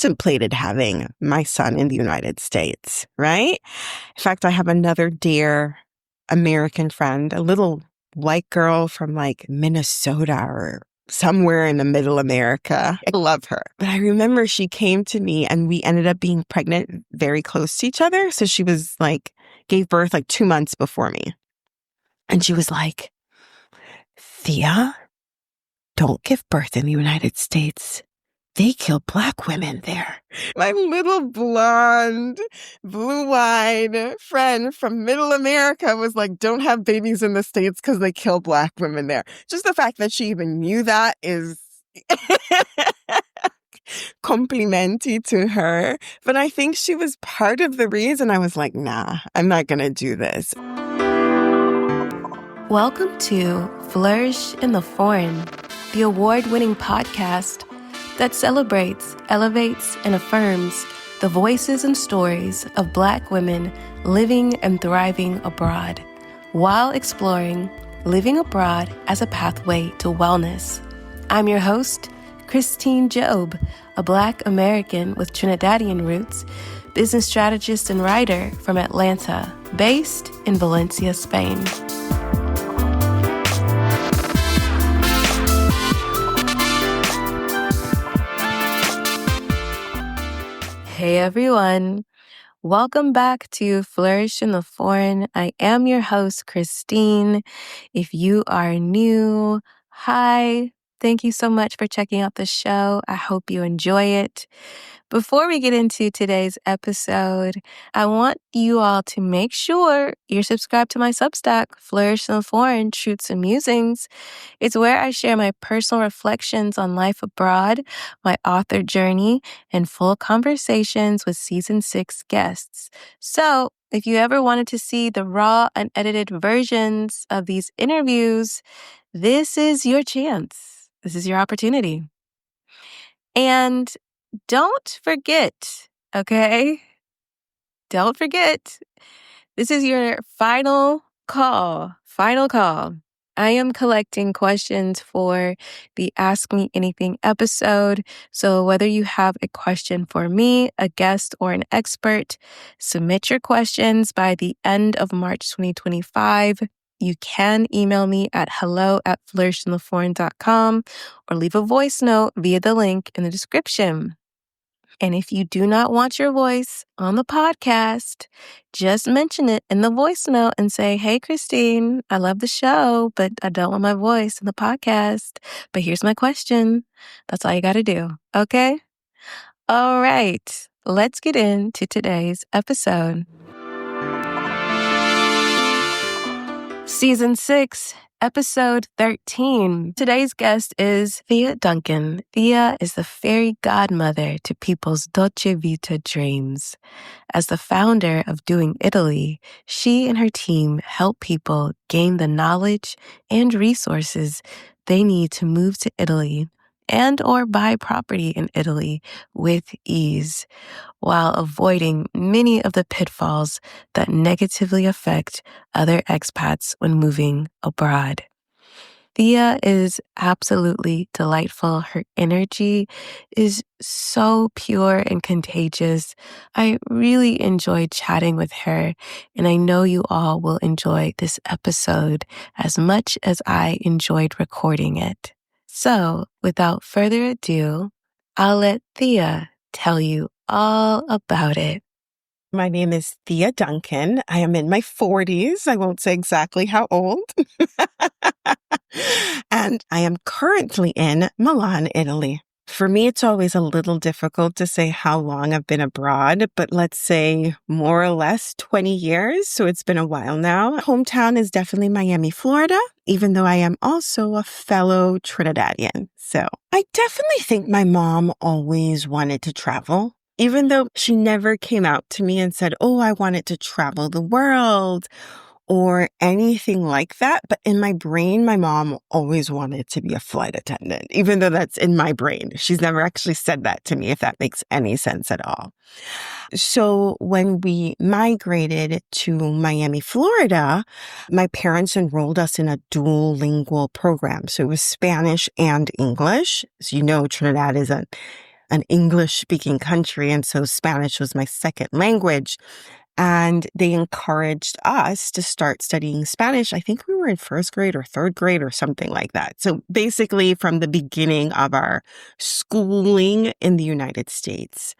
contemplated having my son in the United States, right? In fact, I have another dear American friend, a little white girl from like Minnesota or somewhere in the middle America. I love her. But I remember she came to me and we ended up being pregnant very close to each other. So she was like, gave birth like 2 months before me. And she was like, Thea, don't give birth in the United States. They kill Black women there. My little blonde, blue-eyed friend from middle America was like, don't have babies in the States because they kill Black women there. Just the fact that she even knew that is complimenty to her. But I think she was part of the reason I was like, nah, I'm not going to do this. Welcome to Flourish in the Foreign, the award-winning podcast that celebrates, elevates, and affirms the voices and stories of Black women living and thriving abroad, while exploring living abroad as a pathway to wellness. I'm your host, Christine Job, a Black American with Trinidadian roots, business strategist and writer from Atlanta, based in Valencia, Spain. Hey everyone, welcome back to Flourish in the Foreign. I am your host, Christine. If you are new, hi, thank you so much for checking out the show. I hope you enjoy it. Before we get into today's episode, I want you all to make sure you're subscribed to my Substack, Flourish in the Foreign, Truths and Musings. It's where I share my personal reflections on life abroad, my author journey, and full conversations with Season 6 guests. So if you ever wanted to see the raw, unedited versions of these interviews, this is your chance. This is your opportunity. And don't forget, okay? Don't forget, this is your final call. Final call. I am collecting questions for the Ask Me Anything episode. So whether you have a question for me, a guest, or an expert, submit your questions by the end of March 2025. You can email me at hello@flourishintheforeign.com or leave a voice note via the link in the description. And if you do not want your voice on the podcast, just mention it in the voice note and say, hey, Christine, I love the show, but I don't want my voice in the podcast. But here's my question. That's all you got to do. Okay? All right. Let's get into today's episode. Season 6, Episode 13. Today's guest is Thea Duncan. Thea is the fairy godmother to people's Dolce Vita dreams. As the founder of Doing Italy, she and her team help people gain the knowledge and resources they need to move to Italy and or buy property in Italy with ease, while avoiding many of the pitfalls that negatively affect other expats when moving abroad. Thea is absolutely delightful. Her energy is so pure and contagious. I really enjoyed chatting with her, and I know you all will enjoy this episode as much as I enjoyed recording it. So, without further ado, I'll let Thea tell you all about it. My name is Thea Duncan. I am in my 40s. I won't say exactly how old. And I am currently in Milan, Italy. For me, it's always a little difficult to say how long I've been abroad, but let's say more or less 20 years. So it's been a while now. Hometown is definitely Miami, Florida, even though I am also a fellow Trinidadian. So I definitely think my mom always wanted to travel. Even though she never came out to me and said, oh, I wanted to travel the world or anything like that. But in my brain, my mom always wanted to be a flight attendant, even though that's in my brain. She's never actually said that to me, if that makes any sense at all. So when we migrated to Miami, Florida, my parents enrolled us in a dual lingual program. So it was Spanish and English. As you know, Trinidad is an an English-speaking country, and so Spanish was my second language. And they encouraged us to start studying Spanish. I think we were in first grade or third grade or something like that. So basically from the beginning of our schooling in the United States.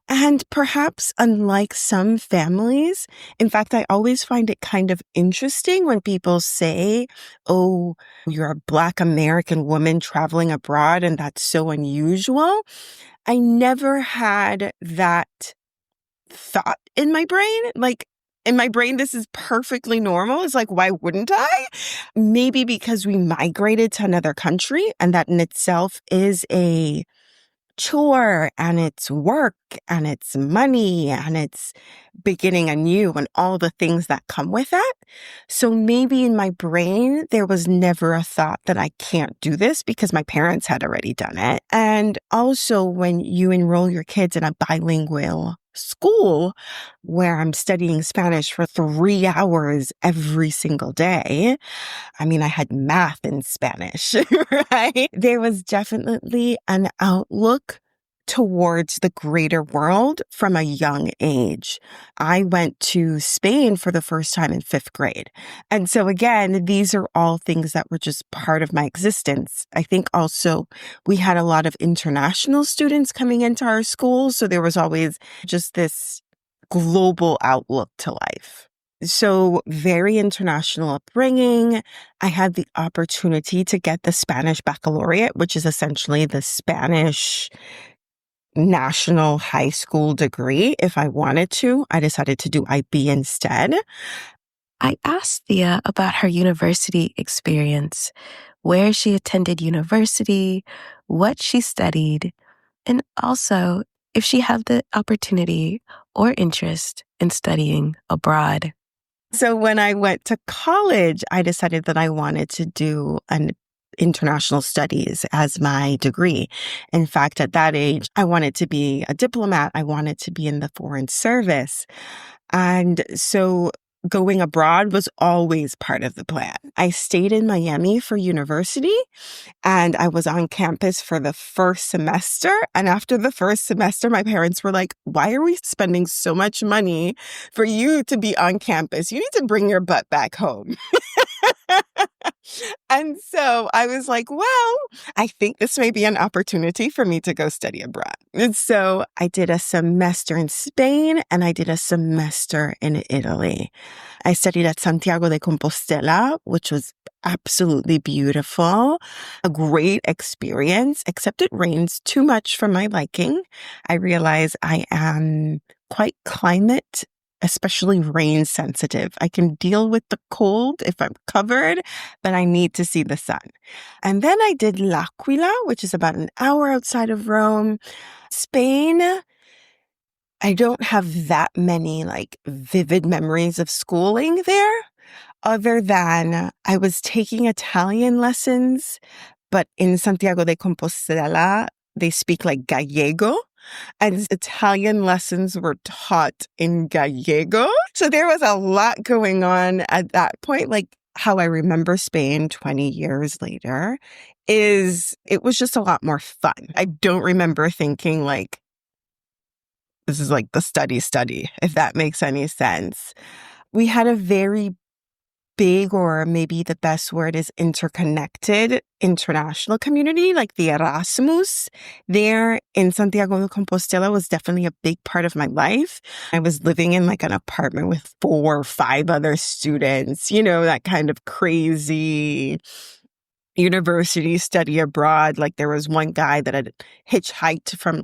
And perhaps unlike some families, in fact, I always find it kind of interesting when people say, oh, you're a Black American woman traveling abroad, and that's so unusual. I never had that thought in my brain. Like, in my brain, this is perfectly normal. It's like, why wouldn't I? Maybe because we migrated to another country, and that in itself is a chore, and it's work, and it's money, and it's beginning anew, and all the things that come with that. So maybe in my brain, there was never a thought that I can't do this because my parents had already done it. And also when you enroll your kids in a bilingual school where I'm studying Spanish for 3 hours every single day, I mean, I had math in Spanish, right? There was definitely an outlook towards the greater world from a young age. I went to Spain for the first time in 5th grade. And so again, these are all things that were just part of my existence. I think also we had a lot of international students coming into our school. So there was always just this global outlook to life. So very international upbringing. I had the opportunity to get the Spanish baccalaureate, which is essentially the Spanish national high school degree. If I wanted to, I decided to do IB instead. I asked Thea about her university experience, where she attended university, what she studied, and also if she had the opportunity or interest in studying abroad. So when I went to college, I decided that I wanted to do an international studies as my degree. In fact, at that age, I wanted to be a diplomat. I wanted to be in the foreign service. And so going abroad was always part of the plan. I stayed in Miami for university, and I was on campus for the first semester. And after the first semester, my parents were like, why are we spending so much money for you to be on campus? You need to bring your butt back home. And so I was like, well, I think this may be an opportunity for me to go study abroad. And so I did a semester in Spain and I did a semester in Italy. I studied at Santiago de Compostela, which was absolutely beautiful, a great experience, except it rains too much for my liking. I realize I am quite climate, especially rain sensitive. I can deal with the cold if I'm covered, but I need to see the sun. And then I did L'Aquila, which is about an hour outside of Rome. Spain, I don't have that many vivid memories of schooling there, other than I was taking Italian lessons, but in Santiago de Compostela, they speak Gallego. And Italian lessons were taught in Gallego. So there was a lot going on at that point. How I remember Spain 20 years later is it was just a lot more fun. I don't remember thinking this is the study, if that makes any sense. We had a very big, or maybe the best word is interconnected, international community, the Erasmus there in Santiago de Compostela was definitely a big part of my life. I was living in an apartment with 4 or 5 other students, that kind of crazy university study abroad. There was one guy that had hitchhiked from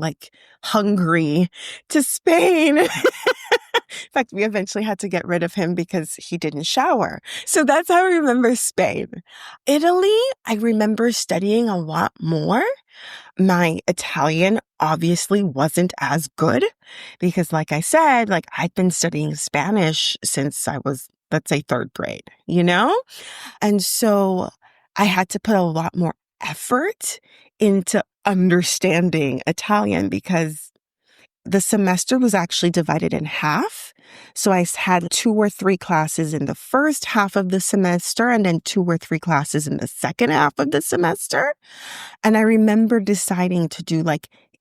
Hungary to Spain. In fact, we eventually had to get rid of him because he didn't shower. So that's how I remember Spain. Italy, I remember studying a lot more. My Italian obviously wasn't as good because, like I said, I'd been studying Spanish since I was, let's say, 3rd grade, And so I had to put a lot more effort into understanding Italian because the semester was actually divided in half. So I had 2 or 3 classes in the first half of the semester and then 2 or 3 classes in the second half of the semester. And I remember deciding to do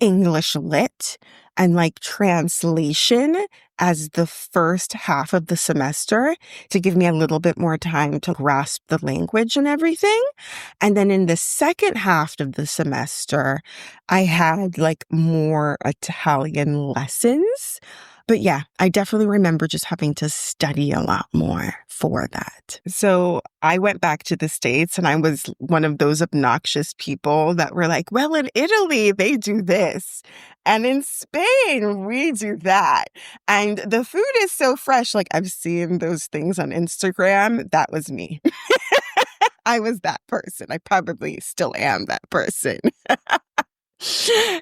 English lit and like translation as the first half of the semester to give me a little bit more time to grasp the language and everything. And then in the second half of the semester, I had like more Italian lessons. But yeah, I definitely remember just having to study a lot more for that. So I went back to the States and I was one of those obnoxious people that were like, well, in Italy, they do this. And in Spain, we do that. And the food is so fresh. Like I've seen those things on Instagram. That was me. I was that person. I probably still am that person.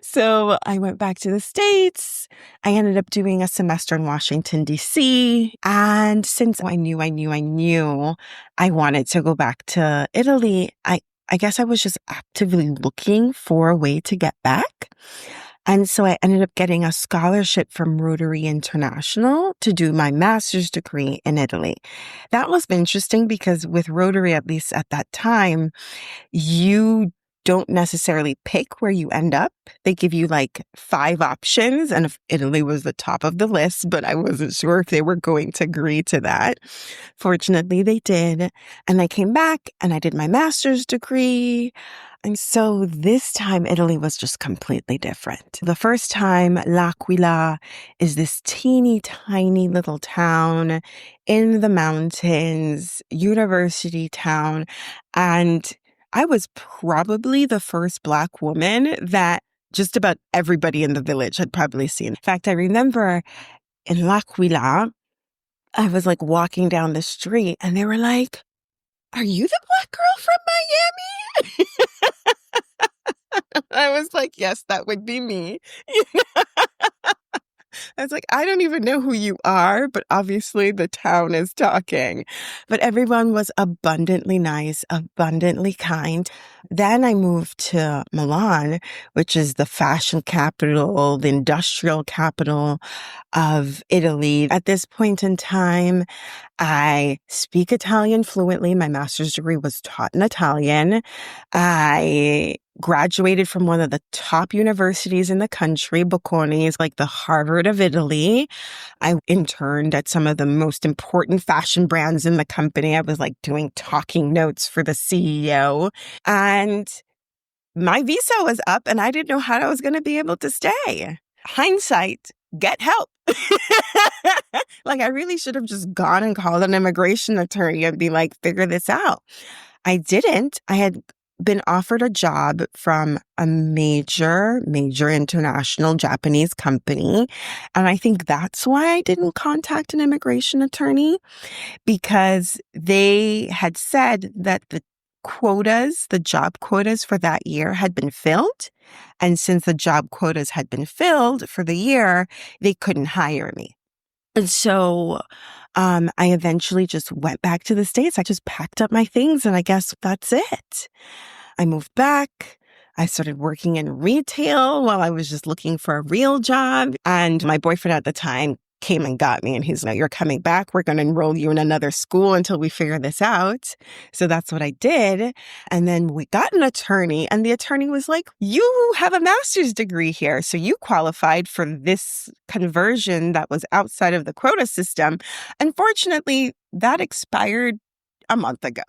So I went back to the States. I ended up doing a semester in Washington, D.C. And since I knew I wanted to go back to Italy, I guess I was just actively looking for a way to get back. And so I ended up getting a scholarship from Rotary International to do my master's degree in Italy. That was interesting because with Rotary, at least at that time, you don't necessarily pick where you end up. They give you like 5 options, and if Italy was the top of the list, but I wasn't sure if they were going to agree to that. Fortunately, they did. And I came back and I did my master's degree. And so this time, Italy was just completely different. The first time, L'Aquila is this teeny tiny little town in the mountains, university town. And I was probably the first Black woman that just about everybody in the village had probably seen. In fact, I remember in L'Aquila, I was like walking down the street and they were like, are you the Black girl from Miami? I was like, yes, that would be me. I was like, I don't even know who you are, but obviously the town is talking. But everyone was abundantly nice, abundantly kind. Then I moved to Milan, which is the fashion capital, the industrial capital of Italy. At this point in time, I speak Italian fluently. My master's degree was taught in Italian. I graduated from one of the top universities in the country. Bocconi is like the Harvard of Italy. I interned at some of the most important fashion brands in the company. I was like doing talking notes for the CEO. And my visa was up and I didn't know how I was going to be able to stay. Hindsight, get help. Like I really should have just gone and called an immigration attorney and be like, figure this out. I didn't. I had been offered a job from a major international Japanese company. And I think that's why I didn't contact an immigration attorney, because they had said that the job quotas for that year had been filled. And since the job quotas had been filled for the year, they couldn't hire me. And so I eventually just went back to the States. I just packed up my things and I guess that's it. I moved back. I started working in retail while I was just looking for a real job. And my boyfriend at the time came and got me and he's like, you're coming back. We're going to enroll you in another school until we figure this out. So that's what I did. And then we got an attorney and the attorney was like, you have a master's degree here. So you qualified for this conversion that was outside of the quota system. Unfortunately, that expired a month ago.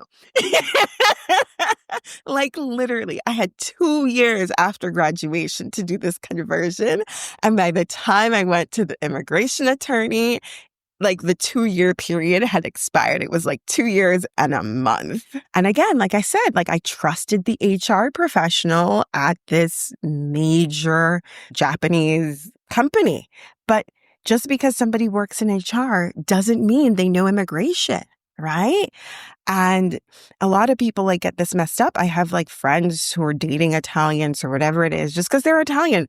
Like literally, I had 2 years after graduation to do this conversion. And by the time I went to the immigration attorney, like the 2-year period had expired. It was like 2 years and a month. And again, like I said, like I trusted the HR professional at this major Japanese company. But just because somebody works in HR doesn't mean they know immigration, right? And a lot of people like get this messed up. I have like friends who are dating Italians or whatever it is, just because they're Italian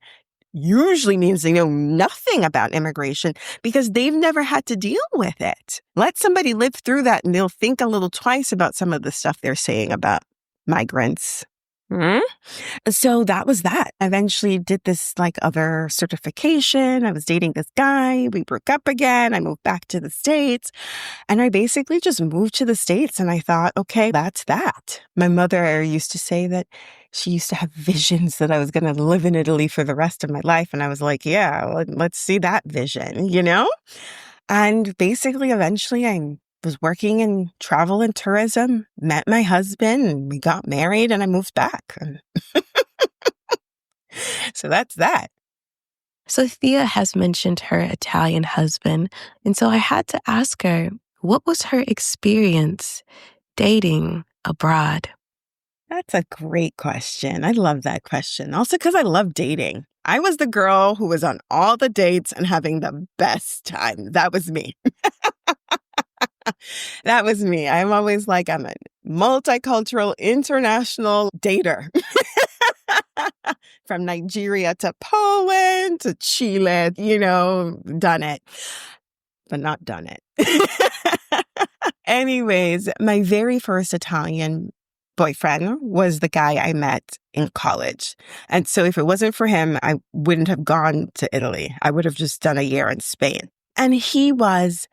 usually means they know nothing about immigration because they've never had to deal with it. Let somebody live through that and they'll think a little twice about some of the stuff they're saying about migrants, So that was that. I eventually did this like other certification. I was dating this guy. We broke up again. I moved back to the States and I basically just moved to the States and I thought, okay, that's that. My mother used to say that she used to have visions that I was going to live in Italy for the rest of my life. And I was like, yeah, let's see that vision, you know? And basically, eventually, I was working in travel and tourism, met my husband, and we got married, and I moved back. And so that's that. So Thea has mentioned her Italian husband, and so I had to ask her, what was her experience dating abroad? That's a great question. I love that question. Also, because I love dating. I was the girl who was on all the dates and having the best time. That was me. That was me. I'm always like, I'm a multicultural international dater. From Nigeria to Poland to Chile, done it, but not done it. Anyways, my very first Italian boyfriend was the guy I met in college. And so if it wasn't for him, I wouldn't have gone to Italy. I would have just done a year in Spain. And he was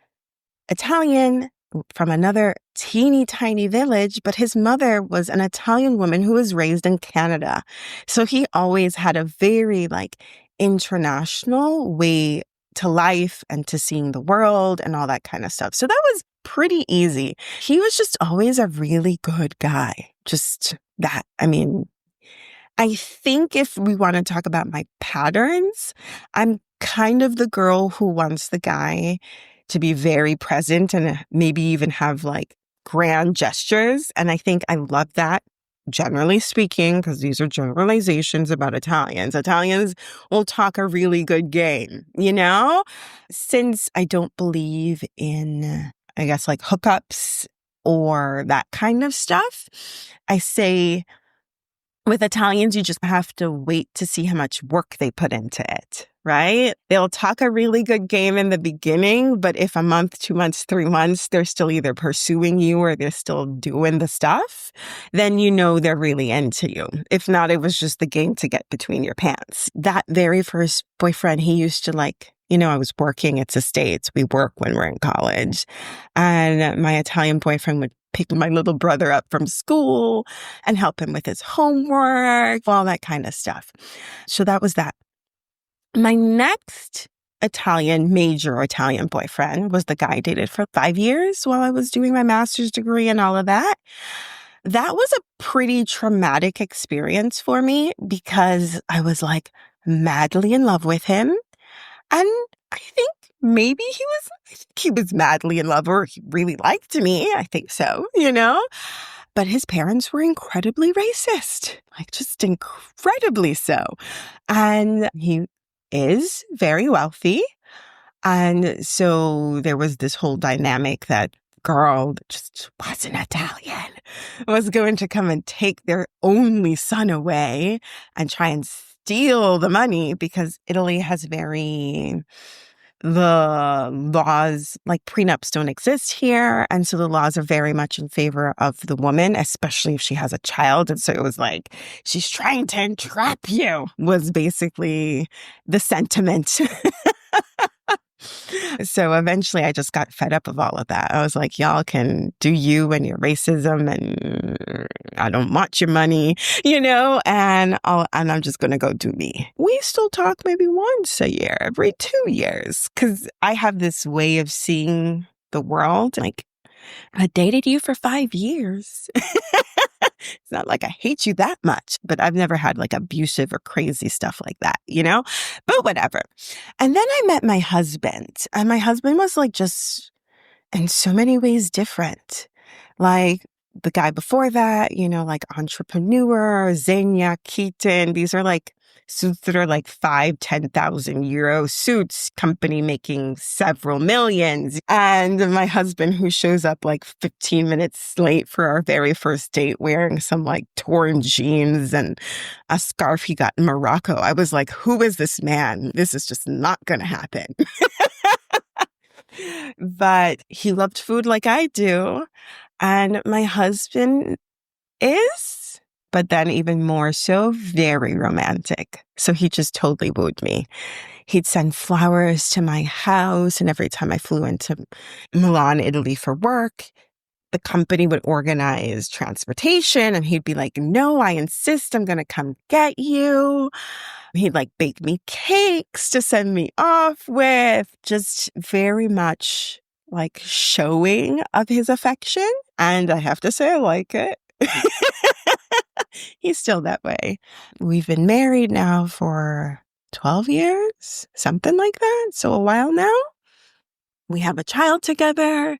Italian from another teeny tiny village, but his mother was an Italian woman who was raised in Canada. So he always had a very international way to life and to seeing the world and all that kind of stuff. So that was pretty easy. He was just always a really good guy. Just that. I mean, I think if we want to talk about my patterns, I'm kind of the girl who wants the guy to be very present and maybe even have grand gestures. And I think I love that, generally speaking, because these are generalizations about Italians. Italians will talk a really good game, Since I don't believe in, I guess, hookups or that kind of stuff, I say with Italians, you just have to wait to see how much work they put into it, right? They'll talk a really good game in the beginning, but if a month, 2 months, 3 months, they're still either pursuing you or they're still doing the stuff, then they're really into you. If not, it was just the game to get between your pants. That very first boyfriend, he used to I was working, it's the States. We work when we're in college. And my Italian boyfriend would pick my little brother up from school and help him with his homework, all that kind of stuff. So that was that. My next major Italian boyfriend was the guy I dated for 5 years while I was doing my master's degree and all of that. That was a pretty traumatic experience for me because I was madly in love with him. And I think maybe he was madly in love or he really liked me. I think so, But his parents were incredibly racist, just incredibly so. And he is very wealthy. And so there was this whole dynamic that girl that just wasn't Italian was going to come and take their only son away and try and steal the money because Italy has the laws, prenups don't exist here. And so the laws are very much in favor of the woman, especially if she has a child. And so it was she's trying to entrap you was basically the sentiment. So eventually I just got fed up of all of that. I was like, y'all can do you and your racism and I don't want your money, and I'm just going to go do me. We still talk maybe once a year, every 2 years, because I have this way of seeing the world. I dated you for 5 years. It's not like I hate you that much, but I've never had abusive or crazy stuff like that, But whatever. And then I met my husband, and my husband was just in so many ways different. The guy before that, entrepreneur, Xenia, Keaton, these are suits that are 5,000-10,000 euro suits, company making several millions. And my husband who shows up 15 minutes late for our very first date wearing some torn jeans and a scarf he got in Morocco. I was like, who is this man? This is just not going to happen. But he loved food like I do. And my husband is but then even more so, very romantic. So he just totally wooed me. He'd send flowers to my house, and every time I flew into Milan, Italy for work, the company would organize transportation, and he'd be like, no, I insist, I'm going to come get you. He'd like bake me cakes to send me off with, just very much like showing of his affection. And I have to say, I like it. He's still that way. We've been married now for 12 years, something like that. So a while now. We have a child together.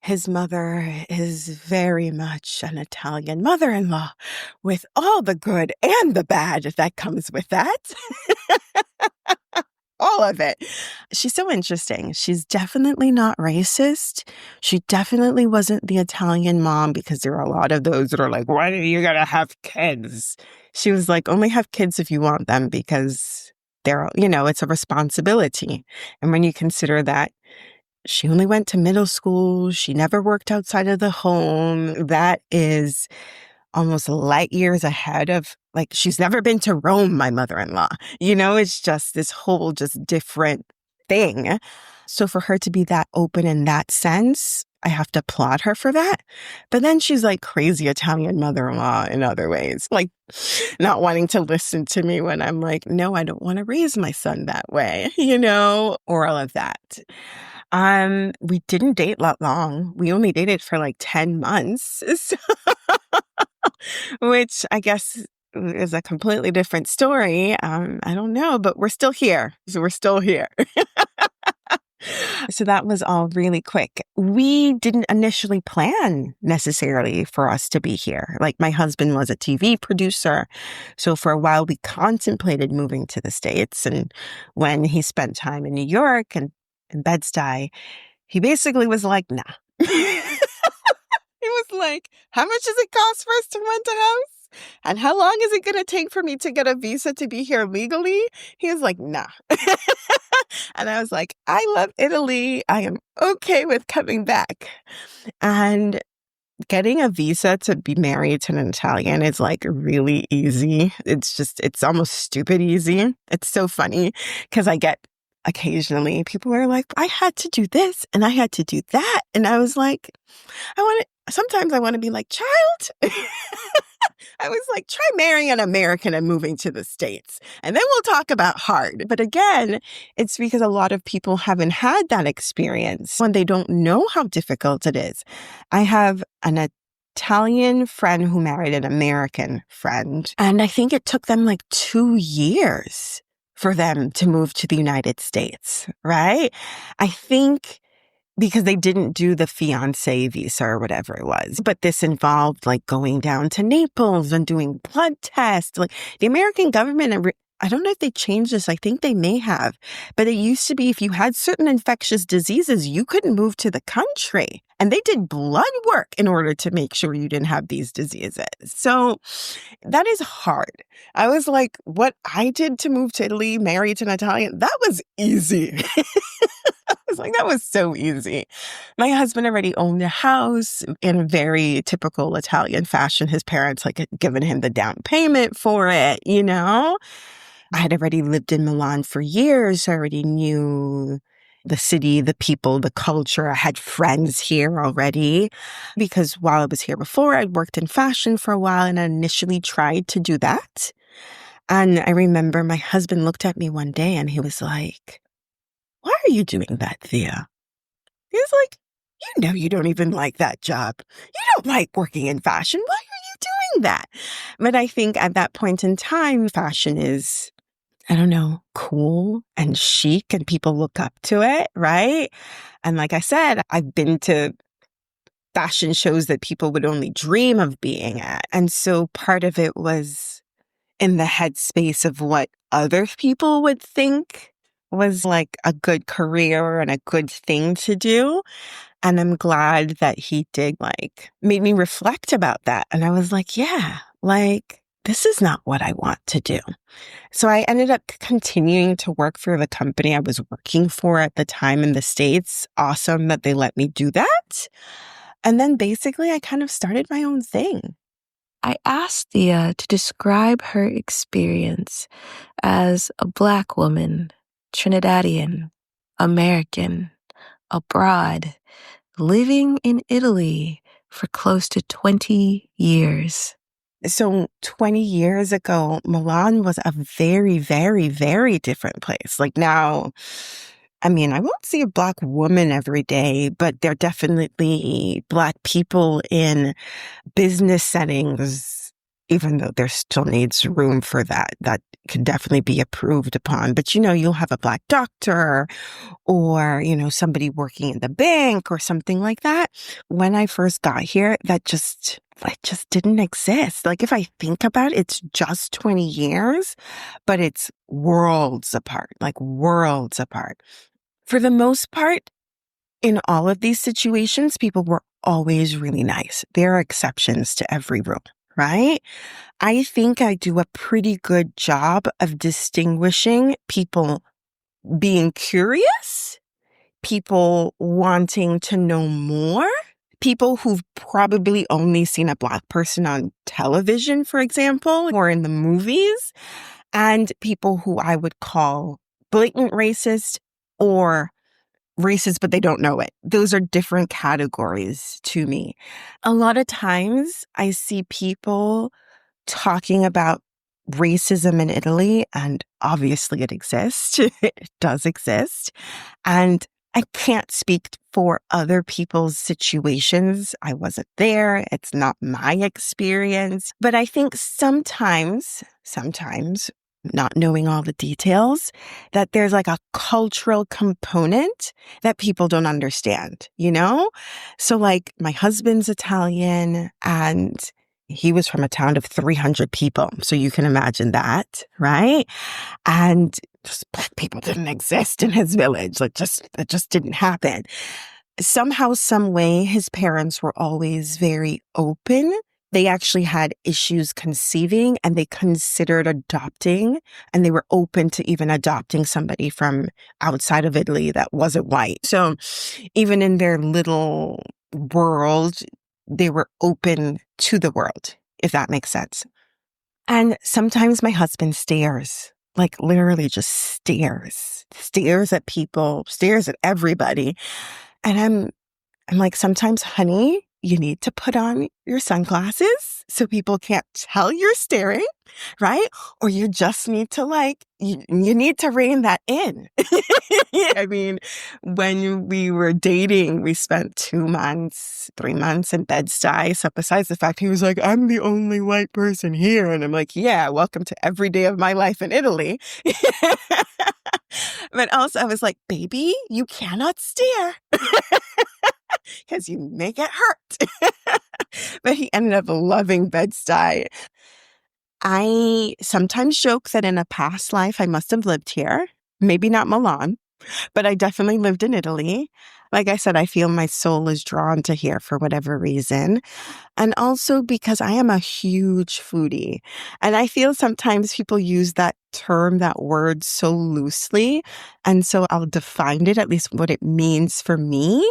His mother is very much an Italian mother-in-law with all the good and the bad that comes with that. All of it. She's so interesting. She's definitely not racist. She definitely wasn't the Italian mom, because there are a lot of those that are like, why are you going to have kids? She was like, only have kids if you want them, because they're, it's a responsibility. And when you consider that she only went to middle school, she never worked outside of the home, that is almost light years ahead of, like, she's never been to Rome, my mother-in-law. It's just this whole just different thing. So for her to be that open in that sense, I have to applaud her for that. But then she's like crazy Italian mother-in-law in other ways, like not wanting to listen to me when I'm like, no, I don't want to raise my son that way, or all of that. We didn't date that long. We only dated for like 10 months. So which I guess is a completely different story. I don't know, but we're still here. So we're still here. So that was all really quick. We didn't initially plan necessarily for us to be here. Like, my husband was a TV producer. So for a while we contemplated moving to the States. And when he spent time in New York and in Bed-Stuy, he basically was like, nah. He was like, how much does it cost for us to rent a house? And how long is it going to take for me to get a visa to be here legally? He was like, nah. And I was like, I love Italy. I am okay with coming back. And getting a visa to be married to an Italian is like really easy. It's almost stupid easy. It's so funny because I get occasionally people are like, I had to do this and I had to do that. And I was like, sometimes I want to be like, child. I was like, try marrying an American and moving to the States. And then we'll talk about hard. But again, it's because a lot of people haven't had that experience when they don't know how difficult it is. I have an Italian friend who married an American friend, and I think it took them like 2 years for them to move to the United States, right? I think because they didn't do the fiancé visa or whatever it was. But this involved like going down to Naples and doing blood tests. Like, the American government, I don't know if they changed this. I think they may have. But it used to be if you had certain infectious diseases, you couldn't move to the country. And they did blood work in order to make sure you didn't have these diseases. So that is hard. I was like, what I did to move to Italy, married to an Italian, that was easy. I was like, that was so easy. My husband already owned a house in very typical Italian fashion. His parents had given him the down payment for it, I had already lived in Milan for years. I already knew the city, the people, the culture. I had friends here already because while I was here before, I'd worked in fashion for a while and I initially tried to do that. And I remember my husband looked at me one day and he was like, why are you doing that, Thea? He was like, you don't even like that job. You don't like working in fashion. Why are you doing that? But I think at that point in time, fashion is, I don't know, cool and chic and people look up to it, right? And like I said, I've been to fashion shows that people would only dream of being at. And so part of it was in the headspace of what other people would think was like a good career and a good thing to do. And I'm glad that he did made me reflect about that. And I was like, yeah, this is not what I want to do. So I ended up continuing to work for the company I was working for at the time in the States. Awesome that they let me do that. And then basically I kind of started my own thing. I asked Thea to describe her experience as a Black woman, Trinidadian, American, abroad, living in Italy for close to 20 years. So 20 years ago, Milan was a very, very, very different place. Like now, I mean, I won't see a Black woman every day, but there are definitely Black people in business settings, even though there still needs room for that. That could definitely be improved upon. But, you'll have a Black doctor or, somebody working in the bank or something like that. When I first got here, it just didn't exist. Like if I think about it, it's just 20 years, but it's worlds apart, like worlds apart. For the most part, in all of these situations, people were always really nice. There are exceptions to every rule, right? I think I do a pretty good job of distinguishing people being curious, people wanting to know more, people who've probably only seen a Black person on television, for example, or in the movies, and people who I would call blatant racist or racist, but they don't know it. Those are different categories to me. A lot of times I see people talking about racism in Italy, and obviously it exists. It does exist. And I can't speak for other people's situations. I wasn't there. It's not my experience. But I think sometimes, not knowing all the details, that there's like a cultural component that people don't understand, So like my husband's Italian and he was from a town of 300 people. So you can imagine that, right? And just Black people didn't exist in his village. It just didn't happen. Somehow, some way, his parents were always very open. They actually had issues conceiving and they considered adopting, and they were open to even adopting somebody from outside of Italy that wasn't white. So even in their little world, they were open to the world, if that makes sense. And sometimes my husband stares, like literally just stares at people, stares at everybody. And I'm like, sometimes, honey, you need to put on your sunglasses so people can't tell you're staring, right? Or you just need to you need to rein that in. I mean, when we were dating, we spent 2 months, 3 months in Bed-Stuy. So besides the fact he was like, I'm the only white person here. And I'm like, yeah, welcome to every day of my life in Italy. But also I was like, baby, you cannot stare. Because you make it hurt. But he ended up loving Bed-Stuy. I sometimes joke that in a past life, I must have lived here. Maybe not Milan, but I definitely lived in Italy. Like I said, I feel my soul is drawn to here for whatever reason. And also because I am a huge foodie. And I feel sometimes people use that term, that word so loosely. And so I'll define it, at least what it means for me.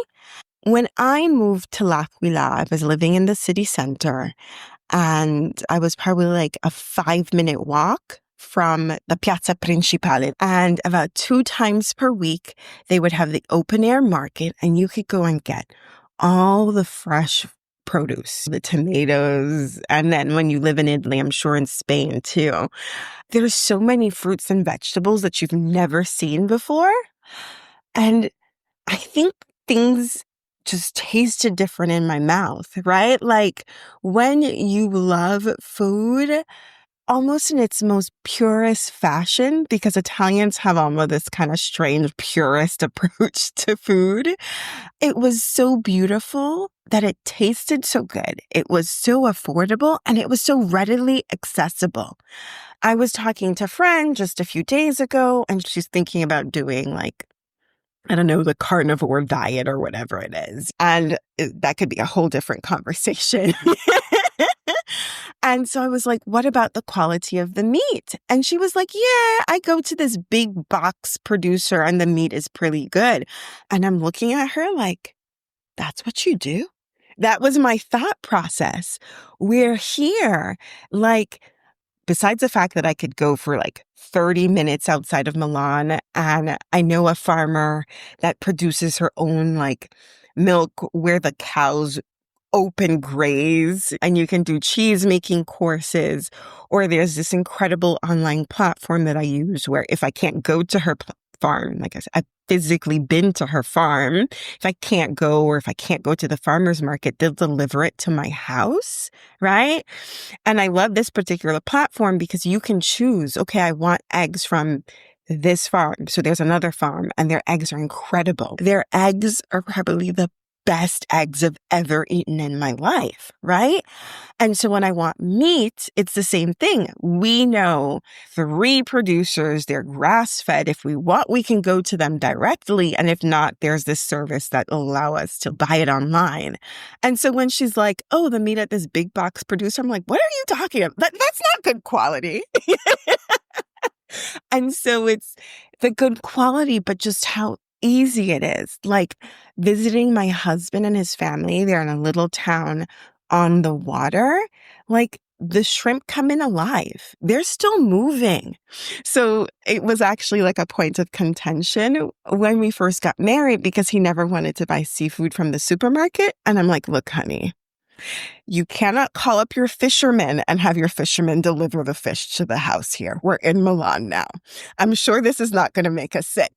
When I moved to L'Aquila, I was living in the city center, and I was probably like a 5-minute walk from the Piazza Principale. And about 2 times per week, they would have the open air market, and you could go and get all the fresh produce, the tomatoes. And then when you live in Italy, I'm sure in Spain too, there's so many fruits and vegetables that you've never seen before. And I think things just tasted different in my mouth, right? Like when you love food, almost in its most purest fashion, because Italians have almost this kind of strange purist approach to food. It was so beautiful that it tasted so good. It was so affordable and it was so readily accessible. I was talking to a friend just a few days ago, and she's thinking about doing I don't know, the carnivore diet or whatever it is. And that could be a whole different conversation. And so I was like, what about the quality of the meat? And she was like, yeah, I go to this big box producer and the meat is pretty good. And I'm looking at her like, that's what you do? That was my thought process. We're here. Like, besides the fact that I could go for like 30 minutes outside of Milan, and I know a farmer that produces her own like milk where the cows open graze, and you can do cheese making courses. Or there's this incredible online platform that I use where if I can't go to her farm, like I said, I've physically been to her farm. If I can't go, or if I can't go to the farmer's market, they'll deliver it to my house, right? And I love this particular platform because you can choose, okay, I want eggs from this farm. So there's another farm, and their eggs are incredible. Their eggs are probably the best eggs I've ever eaten in my life, right? And so when I want meat, it's the same thing. We know 3 producers, they're grass fed. If we want, we can go to them directly. And if not, there's this service that will allow us to buy it online. And so when she's like, oh, the meat at this big box producer, I'm like, what are you talking about? That's not good quality. And so it's the good quality, but just how easy it is. Like visiting my husband and his family, they're in a little town on the water. Like the shrimp come in alive. They're still moving. So it was actually like a point of contention when we first got married because he never wanted to buy seafood from the supermarket. And I'm like, look, honey, you cannot call up your fisherman and have your fisherman deliver the fish to the house here. We're in Milan now. I'm sure this is not going to make us sick.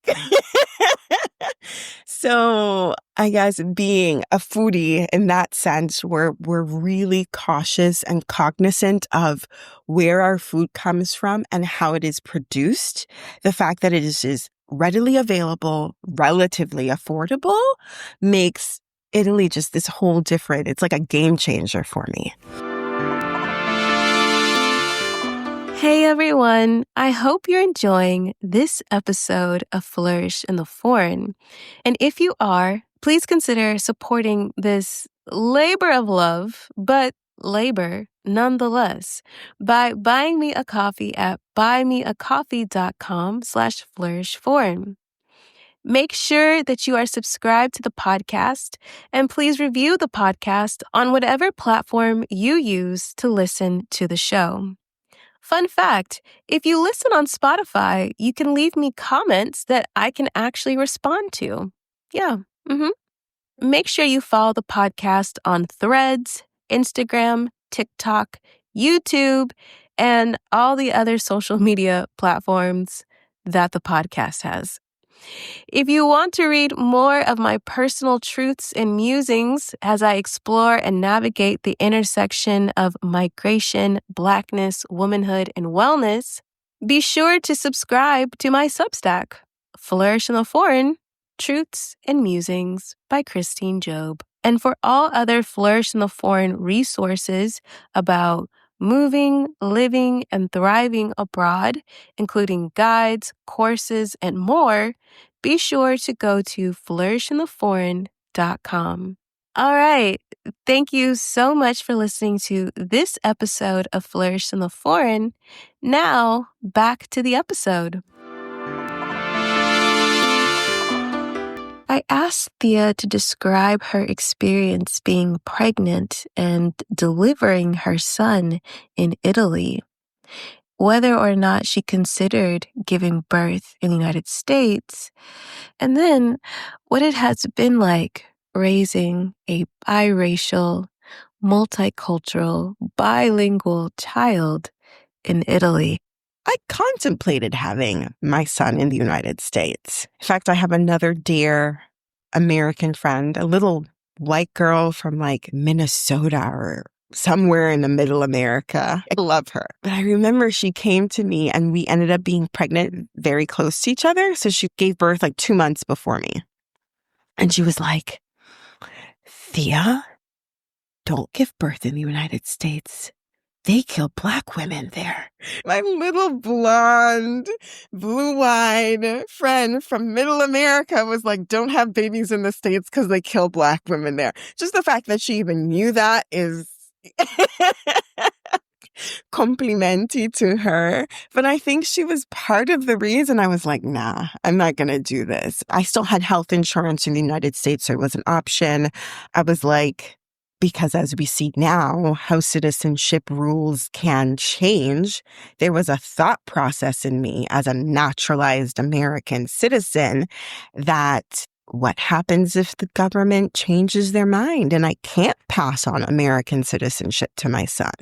So I guess being a foodie in that sense, we're really cautious and cognizant of where our food comes from and how it is produced. The fact that it is readily available, relatively affordable, makes Italy just this whole different, it's like a game changer for me. Hey everyone, I hope you're enjoying this episode of Flourish in the Foreign. And if you are, please consider supporting this labor of love, but labor nonetheless, by buying me a coffee at buymeacoffee.com/flourishforeign. Make sure that you are subscribed to the podcast, and please review the podcast on whatever platform you use to listen to the show. Fun fact, if you listen on Spotify, you can leave me comments that I can actually respond to. Yeah. Make sure you follow the podcast on Threads, Instagram, TikTok, YouTube, and all the other social media platforms that the podcast has. If you want to read more of my personal truths and musings as I explore and navigate the intersection of migration, Blackness, womanhood, and wellness, be sure to subscribe to my Substack, Flourish in the Foreign, Truths and Musings by Christine Job. And for all other Flourish in the Foreign resources about moving, living, and thriving abroad, including guides, courses, and more, be sure to go to flourishintheforeign.com. All right. Thank you so much for listening to this episode of Flourish in the Foreign. Now, back to the episode. I asked Thea to describe her experience being pregnant and delivering her son in Italy, whether or not she considered giving birth in the United States, and then what it has been like raising a biracial, multicultural, bilingual child in Italy. I contemplated having my son in the United States. In fact, I have another dear American friend, a little white girl from like Minnesota or somewhere in the middle America. I love her. But I remember she came to me and we ended up being pregnant very close to each other. So she gave birth like 2 months before me. And she was like, Thea, don't give birth in the United States. They kill Black women there. My little blonde, blue-eyed friend from middle America was like, don't have babies in the States because they kill Black women there. Just the fact that she even knew that is complimentary to her. But I think she was part of the reason I was like, nah, I'm not going to do this. I still had health insurance in the United States, so it was an option. I was like, because as we see now, how citizenship rules can change, there was a thought process in me as a naturalized American citizen that what happens if the government changes their mind and I can't pass on American citizenship to my son?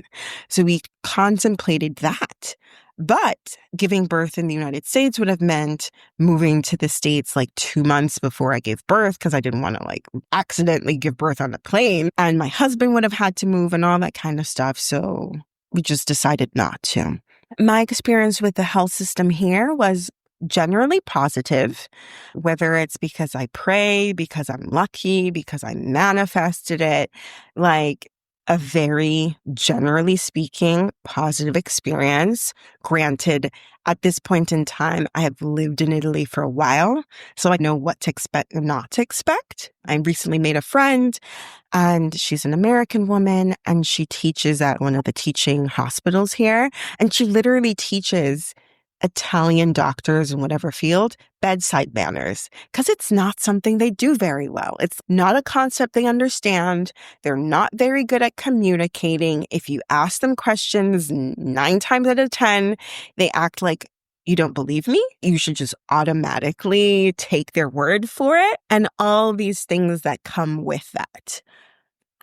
So we contemplated that. But giving birth in the United States would have meant moving to the States like 2 months before I gave birth because I didn't want to like accidentally give birth on a plane. And my husband would have had to move and all that kind of stuff. So we just decided not to. My experience with the health system here was generally positive, whether it's because I pray, because I'm lucky, because I manifested it, like a very, generally speaking, positive experience. Granted, at this point in time, I have lived in Italy for a while, so I know what to expect and not to expect. I recently made a friend, and she's an American woman, and she teaches at one of the teaching hospitals here, and she literally teaches Italian doctors in whatever field bedside manners because it's not something they do very well. It's not a concept they understand. They're not very good at communicating. If you ask them questions 9 times out of 10, they act like you don't believe me. You should just automatically take their word for it. And all these things that come with that.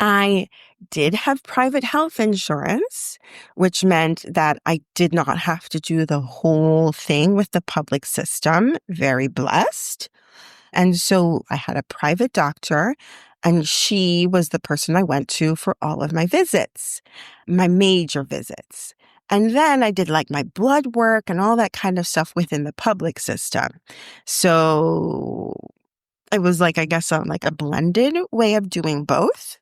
I did have private health insurance, which meant that I did not have to do the whole thing with the public system. Very blessed. And so I had a private doctor, and she was the person I went to for all of my visits, my major visits. And then I did like my blood work and all that kind of stuff within the public system. So it was like, I guess, like a blended way of doing both.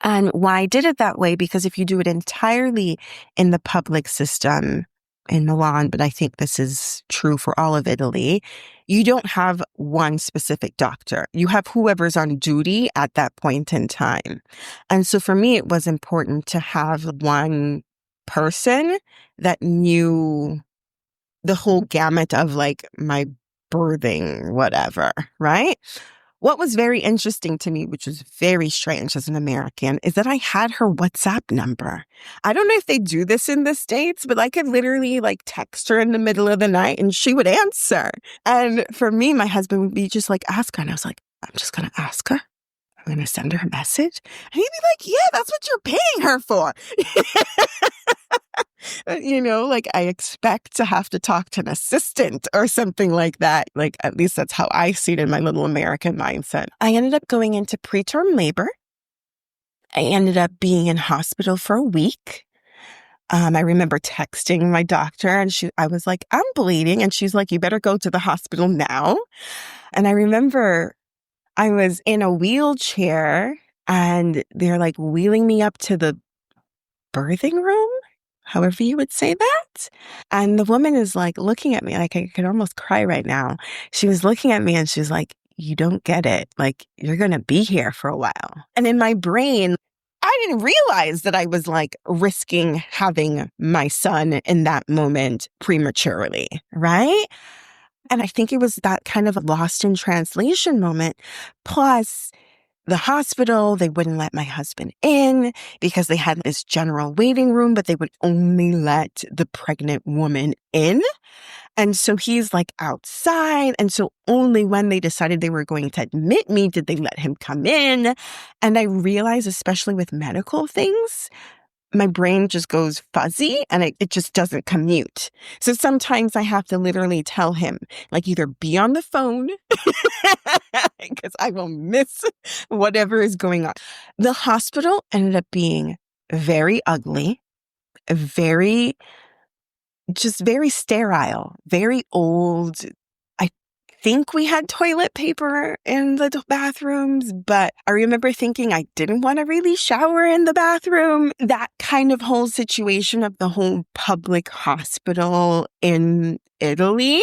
And why I did it that way? Because if you do it entirely in the public system in Milan, but I think this is true for all of Italy, you don't have one specific doctor. You have whoever's on duty at that point in time. And so for me, it was important to have one person that knew the whole gamut of like my birthing, whatever, right? What was very interesting to me, which was very strange as an American, is that I had her WhatsApp number. I don't know if they do this in the States, but I could literally like text her in the middle of the night and she would answer. And for me, my husband would be just like, ask her. And I was like, I'm just going to ask her. I'm going to send her a message. And he'd be like, yeah, that's what you're paying her for. You know, like I expect to have to talk to an assistant or something like that. Like, at least that's how I see it in my little American mindset. I ended up going into preterm labor. I ended up being in hospital for a week. I remember texting my doctor and I was like, I'm bleeding. And she's like, you better go to the hospital now. And I remember I was in a wheelchair and they're like wheeling me up to the birthing room, however you would say that. And the woman is like looking at me like I could almost cry right now. She was looking at me and she's like, you don't get it. Like, you're going to be here for a while. And in my brain, I didn't realize that I was like risking having my son in that moment prematurely, right? And I think it was that kind of lost in translation moment. Plus, the hospital, they wouldn't let my husband in because they had this general waiting room, but they would only let the pregnant woman in. And so he's like outside. And so only when they decided they were going to admit me did they let him come in. And I realized, especially with medical things, my brain just goes fuzzy and it just doesn't commute. So sometimes I have to literally tell him, like, either be on the phone because I will miss whatever is going on. The hospital ended up being very ugly, just very sterile, very old. I think we had toilet paper in the bathrooms, but I remember thinking I didn't want to really shower in the bathroom. That kind of whole situation of the whole public hospital in Italy,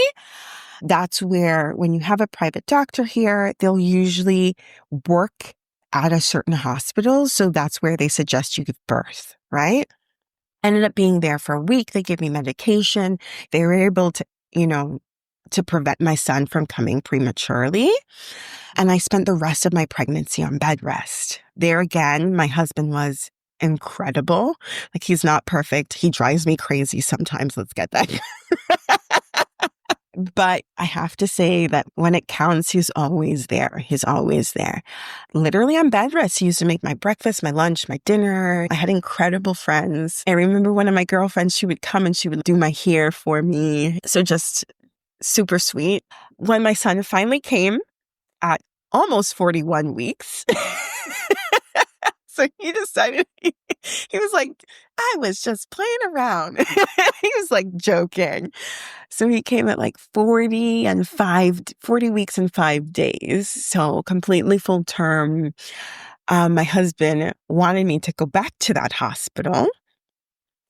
that's where when you have a private doctor here, they'll usually work at a certain hospital. So that's where they suggest you give birth, right? Ended up being there for a week. They gave me medication. They were able to, to prevent my son from coming prematurely. And I spent the rest of my pregnancy on bed rest. There again, my husband was incredible. Like, he's not perfect. He drives me crazy sometimes. Let's get that. But I have to say that when it counts, he's always there. He's always there. Literally on bed rest, he used to make my breakfast, my lunch, my dinner. I had incredible friends. I remember one of my girlfriends, she would come and she would do my hair for me. So just super sweet. When my son finally came at almost 41 weeks, so he decided, he was like, I was just playing around. He was like joking. So he came at like 40 weeks and 5 days. So completely full term. My husband wanted me to go back to that hospital.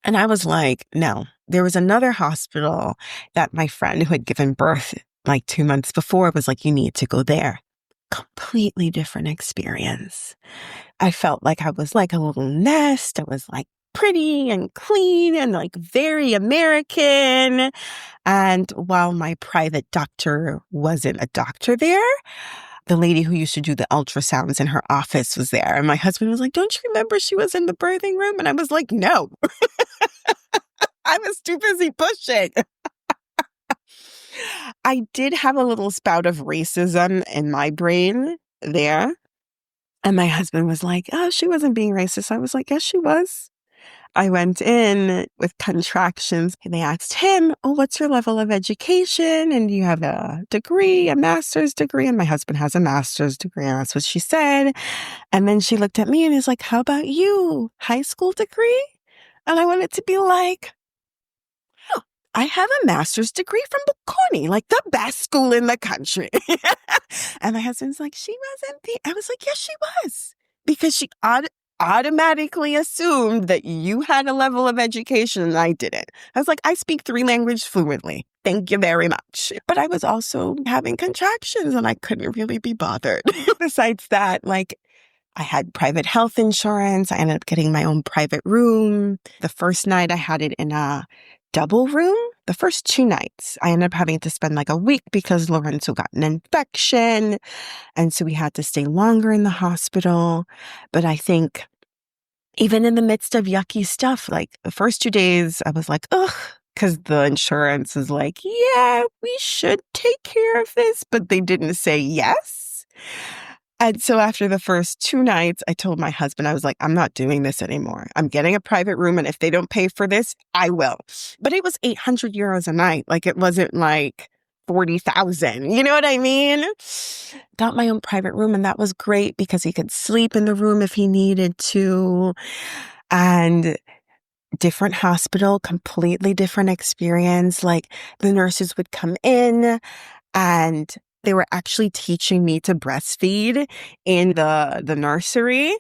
And I was like, no. There was another hospital that my friend who had given birth like 2 months before was like, you need to go there. Completely different experience. I felt like I was like a little nest. I was like pretty and clean and like very American. And while my private doctor wasn't a doctor there, the lady who used to do the ultrasounds in her office was there. And my husband was like, don't you remember she was in the birthing room? And I was like, no, I was too busy pushing. I did have a little spout of racism in my brain there. And my husband was like, oh, she wasn't being racist. I was like, yes, she was. I went in with contractions and they asked him, oh, what's your level of education? And you have a degree, a master's degree. And my husband has a master's degree. And that's what she said. And then she looked at me and is like, how about you? High school degree? And I wanted to be like, oh, I have a master's degree from Bocconi, like the best school in the country. And my husband's like, she wasn't. I was like, yes, she was. Because she automatically assumed that you had a level of education and I didn't. I was like, I speak 3 languages fluently. Thank you very much. But I was also having contractions and I couldn't really be bothered. Besides that, like, I had private health insurance. I ended up getting my own private room. The first night I had it in a double room. The first 2 nights, I ended up having to spend like a week because Lorenzo got an infection. And so we had to stay longer in the hospital. But I think even in the midst of yucky stuff, like the first 2 days, I was like, ugh, because the insurance is like, yeah, we should take care of this. But they didn't say yes. And so after the first 2 nights, I told my husband, I was like, I'm not doing this anymore. I'm getting a private room. And if they don't pay for this, I will. But it was 800 euros a night. Like, it wasn't like 40,000. You know what I mean? Got my own private room. And that was great because he could sleep in the room if he needed to. And different hospital, completely different experience. Like, the nurses would come in and they were actually teaching me to breastfeed in the nursery.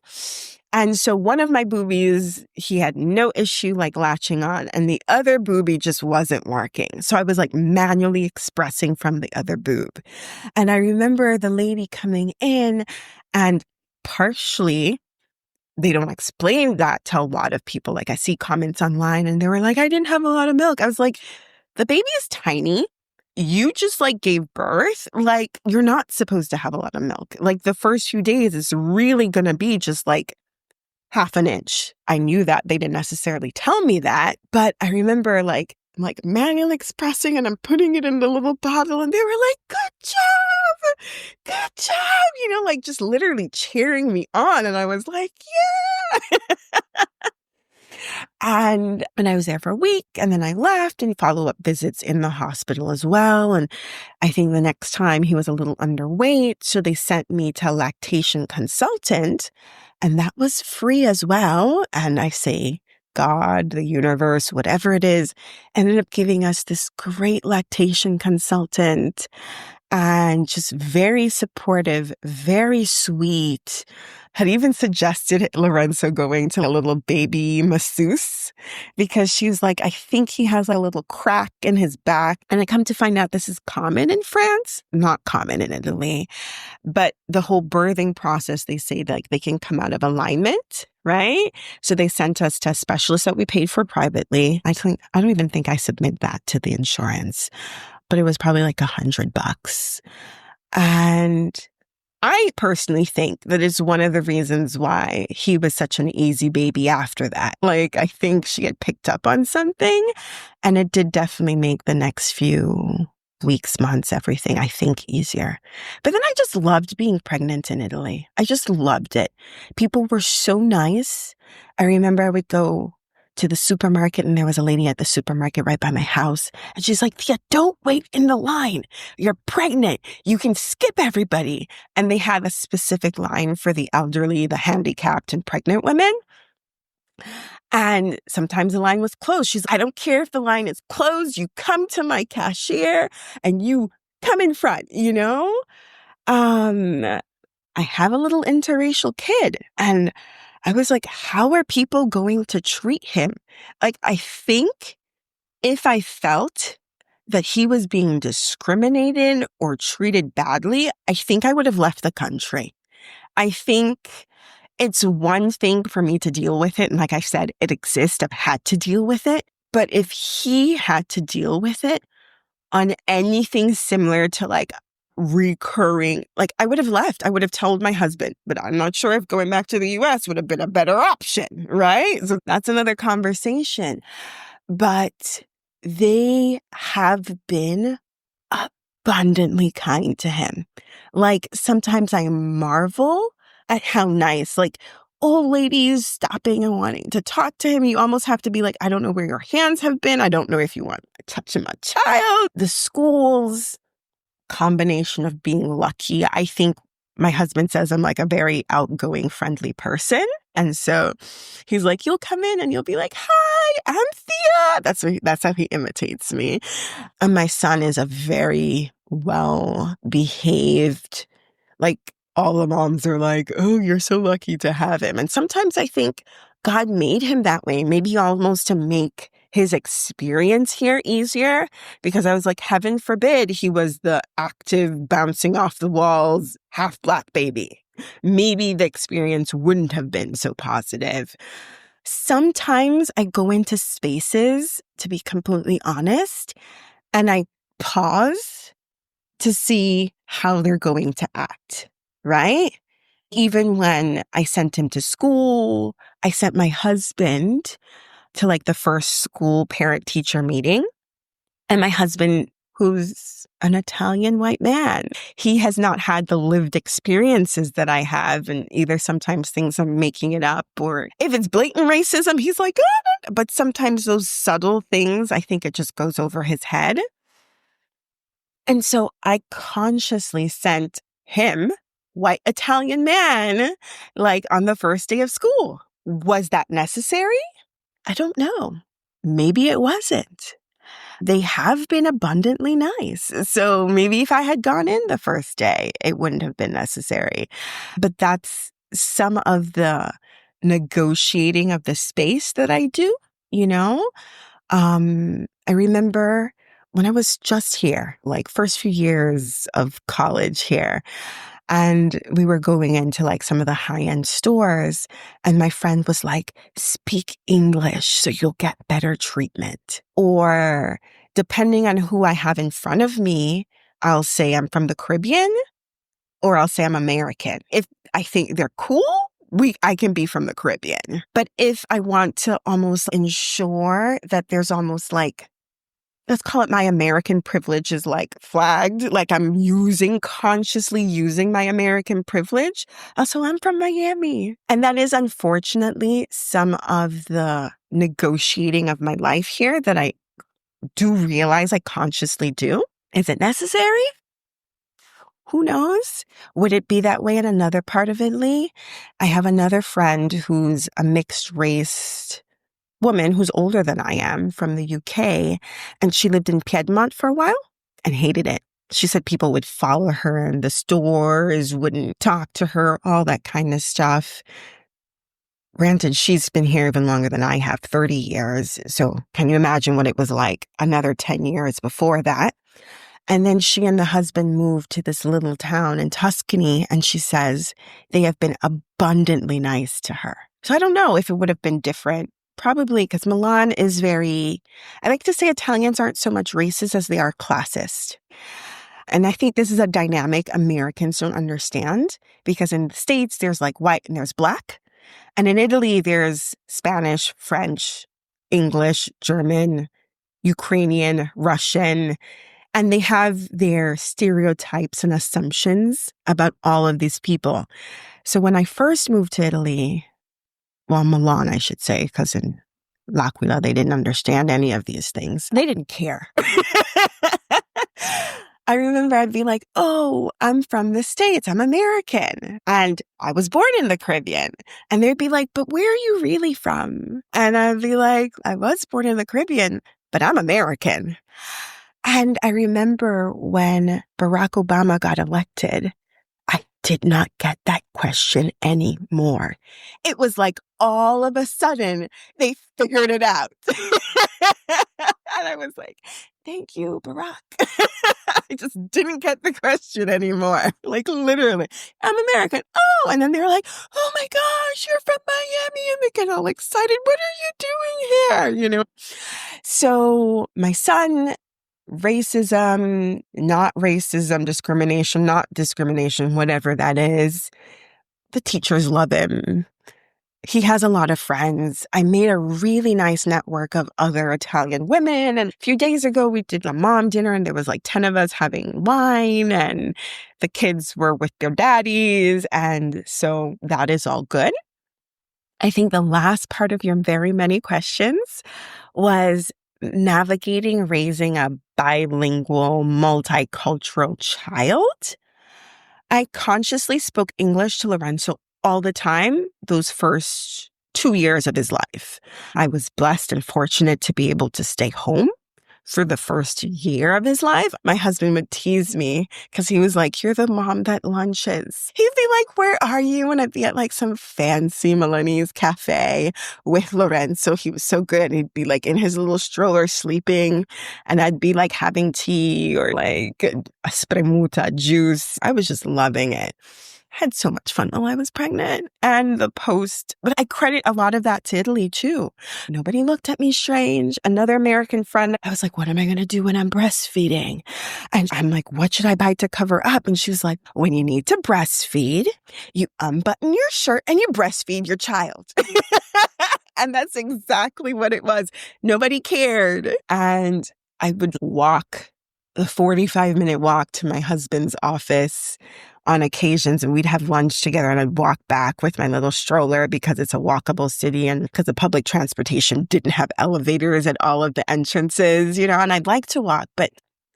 And so one of my boobies, he had no issue like latching on, and the other boobie just wasn't working. So I was like manually expressing from the other boob. And I remember the lady coming in, and partially they don't explain that to a lot of people. Like, I see comments online and they were like, I didn't have a lot of milk. I was like, the baby is tiny. You just like gave birth. Like, you're not supposed to have a lot of milk. Like, the first few days is really going to be just like half an inch. I knew that. They didn't necessarily tell me that, but I remember like manually expressing and I'm putting it in the little bottle and they were like, good job, you know, like just literally cheering me on. And I was like, yeah. And I was there for a week and then I left and follow-up visits in the hospital as well. And I think the next time he was a little underweight. So they sent me to a lactation consultant and that was free as well. And I say, God, the universe, whatever it is, ended up giving us this great lactation consultant and just very supportive, very sweet. Had even suggested Lorenzo going to a little baby masseuse because she was like, I think he has a little crack in his back. And I come to find out this is common in France, not common in Italy. But the whole birthing process, they say like they can come out of alignment, right? So they sent us to a specialist that we paid for privately. I don't even think I submit that to the insurance. but it was probably like $100. And I personally think that is one of the reasons why he was such an easy baby after that. Like, I think she had picked up on something, and it did definitely make the next few weeks, months, everything, I think, easier. But then I just loved being pregnant in Italy. I just loved it. People were so nice. I remember I would go to the supermarket, and there was a lady at the supermarket right by my house. And she's like, Thea, don't wait in the line. You're pregnant. You can skip everybody. And they had a specific line for the elderly, the handicapped, and pregnant women. And sometimes the line was closed. She's, I don't care if the line is closed. You come to my cashier and you come in front, you know? I have a little interracial kid, and I was like, how are people going to treat him? Like, I think if I felt that he was being discriminated or treated badly, I think I would have left the country. I think it's one thing for me to deal with it. And like I said, it exists. I've had to deal with it. But if he had to deal with it on anything similar to like recurring, like I would have left. I would have told my husband, but I'm not sure if going back to the US would have been a better option, right? So that's another conversation. But they have been abundantly kind to him. Like sometimes I marvel at how nice, like old ladies stopping and wanting to talk to him. You almost have to be like, I don't know where your hands have been. I don't know if you want to touch my child. The schools, combination of being lucky. I think my husband says I'm like a very outgoing, friendly person. And so he's like, you'll come in and you'll be like, hi, I'm Thea. That's how he imitates me. And my son is a very well-behaved, like all the moms are like, oh, you're so lucky to have him. And sometimes I think God made him that way, maybe almost to make his experience here easier, because I was like, heaven forbid he was the active, bouncing off the walls, half Black baby. Maybe the experience wouldn't have been so positive. Sometimes I go into spaces, to be completely honest, and I pause to see how they're going to act, right? Even when I sent him to school, I sent my husband to like the first school parent-teacher meeting. And my husband, who's an Italian white man, he has not had the lived experiences that I have. And either sometimes things I'm making it up, or if it's blatant racism, he's like, ah. But sometimes those subtle things, I think it just goes over his head. And so I consciously sent him, white Italian man, like on the first day of school. Was that necessary? I don't know. Maybe it wasn't. They have been abundantly nice. So maybe if I had gone in the first day, it wouldn't have been necessary. But that's some of the negotiating of the space that I do, you know? I remember when I was just here, like first few years of college here, and we were going into like some of the high-end stores, and my friend was like, speak English so you'll get better treatment. Or depending on who I have in front of me, I'll say I'm from the Caribbean, or I'll say I'm American. If I think they're cool, I can be from the Caribbean. But if I want to almost ensure that there's almost like, let's call it my American privilege is like flagged, like I'm consciously using my American privilege. Also, I'm from Miami. And that is unfortunately some of the negotiating of my life here that I do realize I consciously do. Is it necessary? Who knows? Would it be that way in another part of Italy? I have another friend who's a mixed race woman who's older than I am from the UK, and she lived in Piedmont for a while and hated it. She said people would follow her in the stores, wouldn't talk to her, all that kind of stuff. Granted, she's been here even longer than I have, 30 years. So can you imagine what it was like another 10 years before that? And then she and the husband moved to this little town in Tuscany, and she says they have been abundantly nice to her. So I don't know if it would have been different probably because Milan is very, I like to say Italians aren't so much racist as they are classist. And I think this is a dynamic Americans don't understand because in the States, there's like white and there's black. And in Italy, there's Spanish, French, English, German, Ukrainian, Russian, and they have their stereotypes and assumptions about all of these people. So when I first moved to Italy, well, Milan, I should say, because in L'Aquila, they didn't understand any of these things. They didn't care. I remember I'd be like, oh, I'm from the States. I'm American. And I was born in the Caribbean. And they'd be like, but where are you really from? And I'd be like, I was born in the Caribbean, but I'm American. And I remember when Barack Obama got elected, I did not get that question anymore. It was like all of a sudden they figured it out. And I was like, thank you, Barack. I just didn't get the question anymore. Like literally, I'm American. Oh, and then they were like, oh my gosh, you're from Miami. And they get all excited. What are you doing here? So my son, racism, not racism, discrimination, not discrimination, whatever that is. The teachers love him. He has a lot of friends. I made a really nice network of other Italian women. And a few days ago, we did a mom dinner and there was like 10 of us having wine and the kids were with their daddies. And so that is all good. I think the last part of your very many questions was navigating raising a bilingual, multicultural child. I consciously spoke English to Lorenzo all the time those first 2 years of his life. I was blessed and fortunate to be able to stay home for the first year of his life. My husband would tease me because he was like, you're the mom that lunches. He'd be like, where are you? And I'd be at like some fancy Milanese cafe with Lorenzo. He was so good. He'd be like in his little stroller sleeping and I'd be like having tea or like a spremuta juice. I was just loving it. Had so much fun while I was pregnant and the post, but I credit a lot of that to Italy too. Nobody looked at me strange. Another American friend, I was like, what am I going to do when I'm breastfeeding? And I'm like, what should I buy to cover up? And she was like, when you need to breastfeed, you unbutton your shirt and you breastfeed your child. And that's exactly what it was. Nobody cared. And I would walk the 45-minute walk to my husband's office on occasions and we'd have lunch together and I'd walk back with my little stroller because it's a walkable city and because the public transportation didn't have elevators at all of the entrances, and I'd like to walk, but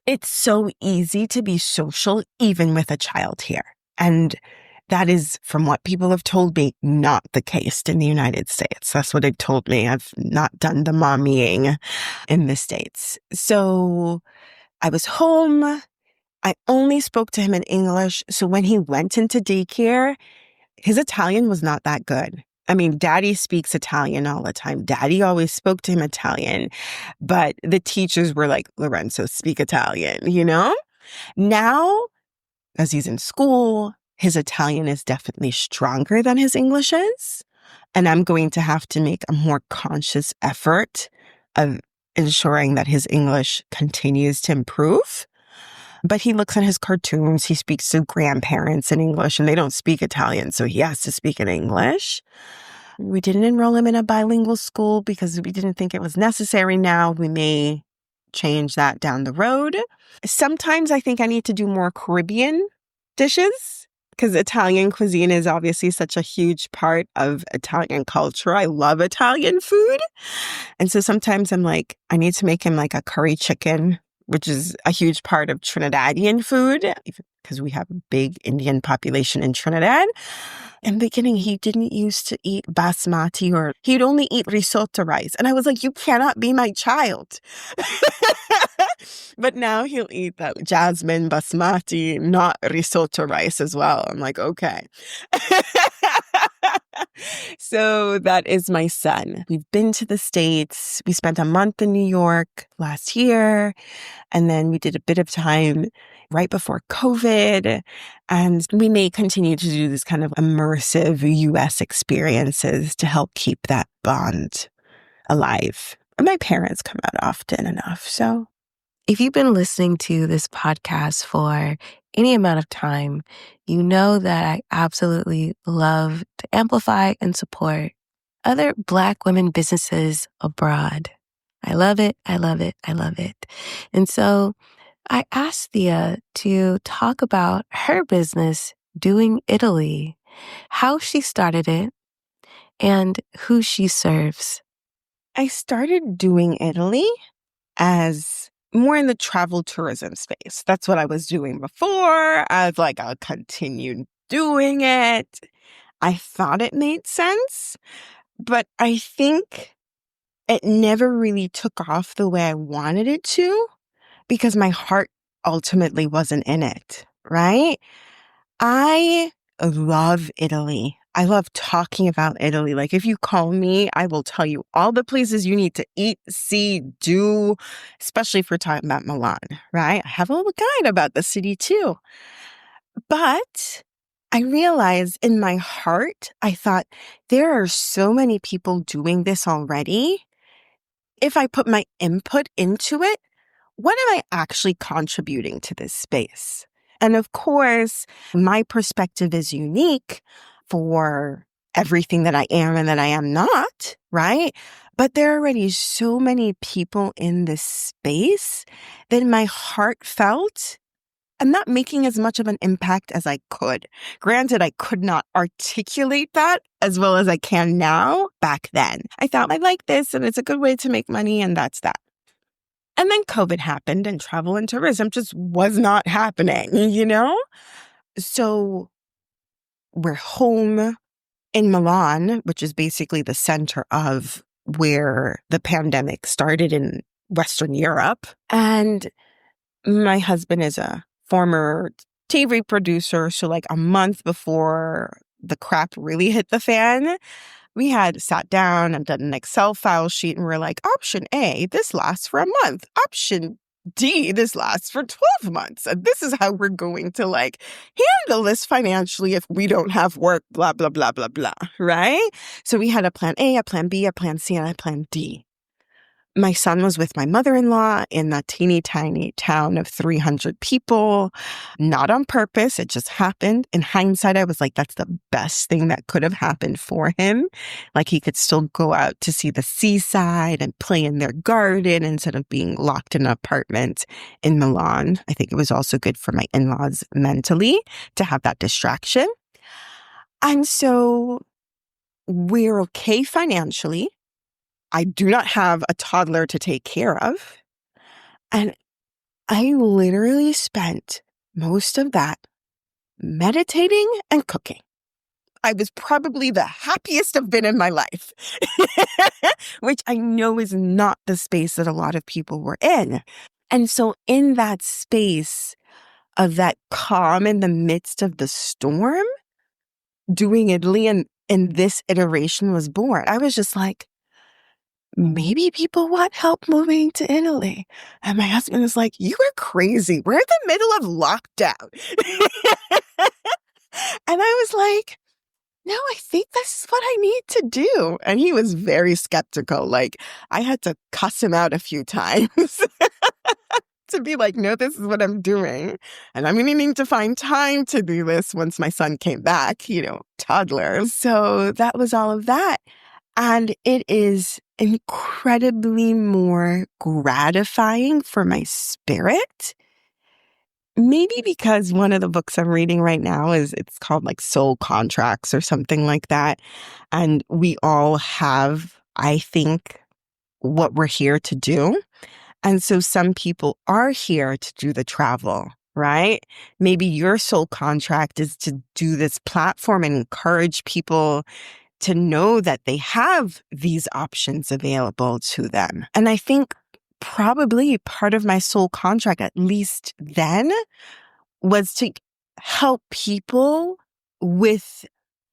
it's so easy to be social even with a child here. And that is, from what people have told me, not the case in the United States. That's what they've told me. I've not done the mommying in the States. So I was home. I only spoke to him in English. So when he went into daycare, his Italian was not that good. I mean, Daddy speaks Italian all the time. Daddy always spoke to him Italian. But the teachers were like, Lorenzo, speak Italian, Now, as he's in school, his Italian is definitely stronger than his English is. And I'm going to have to make a more conscious effort of ensuring that his English continues to improve. But he looks at his cartoons, he speaks to grandparents in English, and they don't speak Italian, so he has to speak in English. We didn't enroll him in a bilingual school because we didn't think it was necessary now. We may change that down the road. Sometimes I think I need to do more Caribbean dishes because Italian cuisine is obviously such a huge part of Italian culture. I love Italian food. And so sometimes I'm like, I need to make him like a curry chicken, which is a huge part of Trinidadian food because we have a big Indian population in Trinidad. In the beginning, he didn't used to eat basmati or he'd only eat risotto rice. And I was like, you cannot be my child. But now he'll eat that jasmine basmati, not risotto rice as well. I'm like, okay. So that is my son. We've been to the States. We spent a month in New York last year. And then we did a bit of time right before COVID. And we may continue to do this kind of immersive US experiences to help keep that bond. alive. My parents come out often enough, so. If you've been listening to this podcast for any amount of time, you know that I absolutely love to amplify and support other Black women businesses abroad. I love it. I love it. I love it. And so I asked Thea to talk about her business, Doing Italy, how she started it, and who she serves. I started Doing Italy as more in the travel tourism space. That's what I was doing before. I continued doing it. I thought it made sense, but I think it never really took off the way I wanted it to because my heart ultimately wasn't in it, right? I love Italy. I love talking about Italy. Like, if you call me, I will tell you all the places you need to eat, see, do, especially if we're talking about Milan, right? I have a little guide about the city too. But I realized in my heart, I thought, there are so many people doing this already. If I put my input into it, what am I actually contributing to this space? And of course, my perspective is unique for everything that I am and that I am not, right? But there are already so many people in this space that my heart felt I'm not making as much of an impact as I could. Granted, I could not articulate that as well as I can now back then. I thought I like this and it's a good way to make money and that's that. And then COVID happened and travel and tourism just was not happening, you know? So we're home in Milan, which is basically the center of where the pandemic started in Western Europe. And my husband is a former TV producer. So like a month before the crap really hit the fan, we had sat down and done an Excel file sheet and we're like, option A, this lasts for a month. Option D, this lasts for 12 months. And this is how we're going to handle this financially if we don't have work, blah, blah, blah, blah, blah, right? So we had a plan A, a plan B, a plan C, and a plan D. My son was with my mother-in-law in a teeny tiny town of 300 people, not on purpose. It just happened. In hindsight, I was like, that's the best thing that could have happened for him. Like he could still go out to see the seaside and play in their garden instead of being locked in an apartment in Milan. I think it was also good for my in-laws mentally to have that distraction. And so we're okay financially. I do not have a toddler to take care of. And I literally spent most of that meditating and cooking. I was probably the happiest I've been in my life, which I know is not the space that a lot of people were in. And so in that space of that calm in the midst of the storm, Doing Italy and this iteration was born. I was just like, maybe people want help moving to Italy. And my husband was like, you are crazy. We're in the middle of lockdown. And I was like, no, I think this is what I need to do. And he was very skeptical. Like, I had to cuss him out a few times to be like, no, this is what I'm doing. And I'm going to need to find time to do this once my son came back, toddler. So that was all of that. And it is incredibly more gratifying for my spirit. Maybe because one of the books I'm reading right now it's called Soul Contracts or something like that. And we all have, I think, what we're here to do. And so some people are here to do the travel, right? Maybe your soul contract is to do this platform and encourage people to know that they have these options available to them. And I think probably part of my soul contract, at least then, was to help people with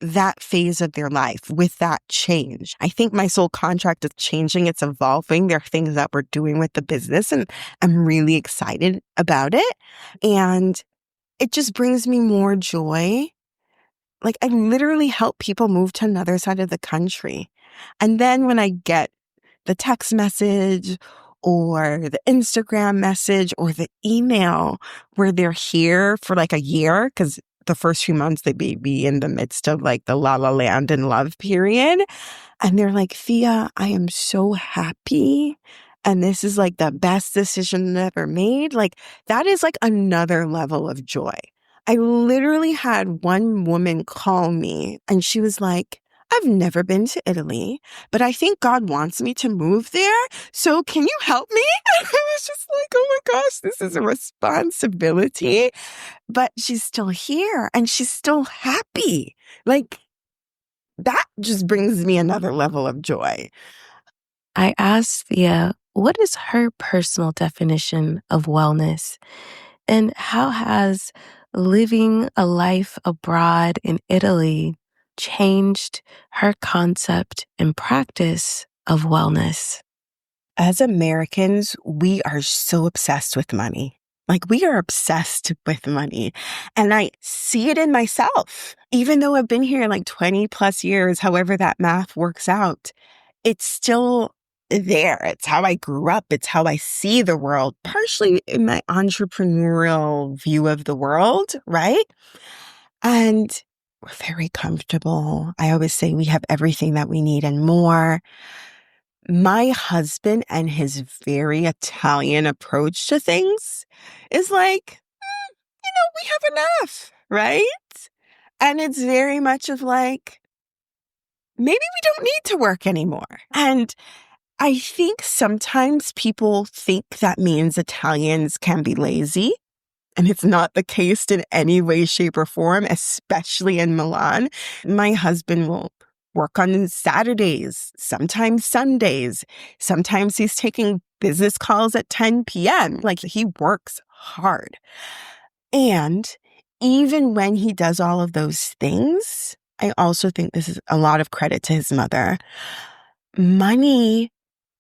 that phase of their life, with that change. I think my soul contract is changing. It's evolving. There are things that we're doing with the business, and I'm really excited about it. And it just brings me more joy. I literally help people move to another side of the country. And then when I get the text message or the Instagram message or the email where they're here for like a year, because the first few months they may be in the midst of like the la la land and love period. And they're like, Thea, I am so happy. And this is like the best decision I've ever made. Like that is like another level of joy. I literally had one woman call me and she was like, I've never been to Italy, but I think God wants me to move there. So can you help me? And I was just like, oh my gosh, this is a responsibility. But she's still here and she's still happy. Like that just brings me another level of joy. I asked Thea, what is her personal definition of wellness? And how has living a life abroad in Italy changed her concept and practice of wellness? As Americans, we are so obsessed with money. Like we are obsessed with money. And I see it in myself. Even though I've been here like 20 plus years, however that math works out, it's still there. It's how I grew up. It's how I see the world, partially in my entrepreneurial view of the world, right? And we're very comfortable. I always say we have everything that we need and more. My husband and his very Italian approach to things is like, we have enough, right? And it's very much of like, maybe we don't need to work anymore. And I think sometimes people think that means Italians can be lazy. And it's not the case in any way, shape, or form, especially in Milan. My husband will work on Saturdays, sometimes Sundays. Sometimes he's taking business calls at 10 p.m. Like he works hard. And even when he does all of those things, I also think this is a lot of credit to his mother. Money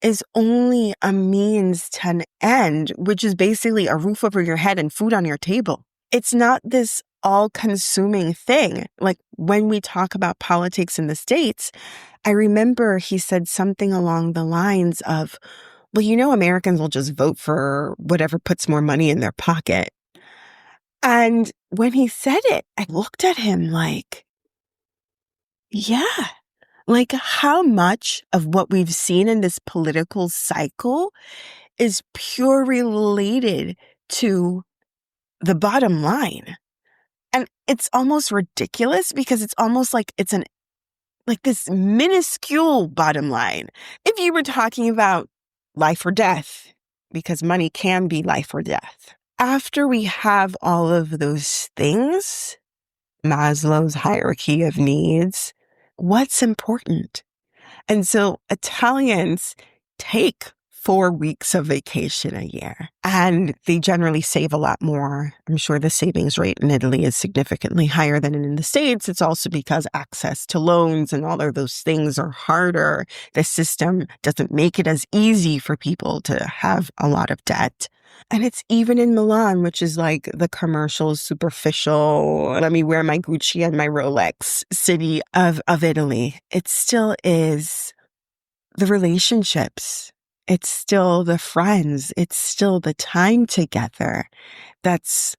is only a means to an end, which is basically a roof over your head and food on your table. It's not this all-consuming thing. Like when we talk about politics in the States, I remember he said something along the lines of, well, Americans will just vote for whatever puts more money in their pocket. And when he said it, I looked at him like, yeah. Like how much of what we've seen in this political cycle is pure related to the bottom line. And it's almost ridiculous because it's almost like it's like this minuscule bottom line. If you were talking about life or death, because money can be life or death. After we have all of those things, Maslow's hierarchy of needs, what's important? And so Italians take 4 weeks of vacation a year, and they generally save a lot more. I'm sure the savings rate in Italy is significantly higher than in the States. It's also because access to loans and all of those things are harder. The system doesn't make it as easy for people to have a lot of debt. And it's even in Milan, which is like the commercial, superficial, let me wear my Gucci and my Rolex city of Italy. It still is the relationships. It's still the friends. It's still the time together. That's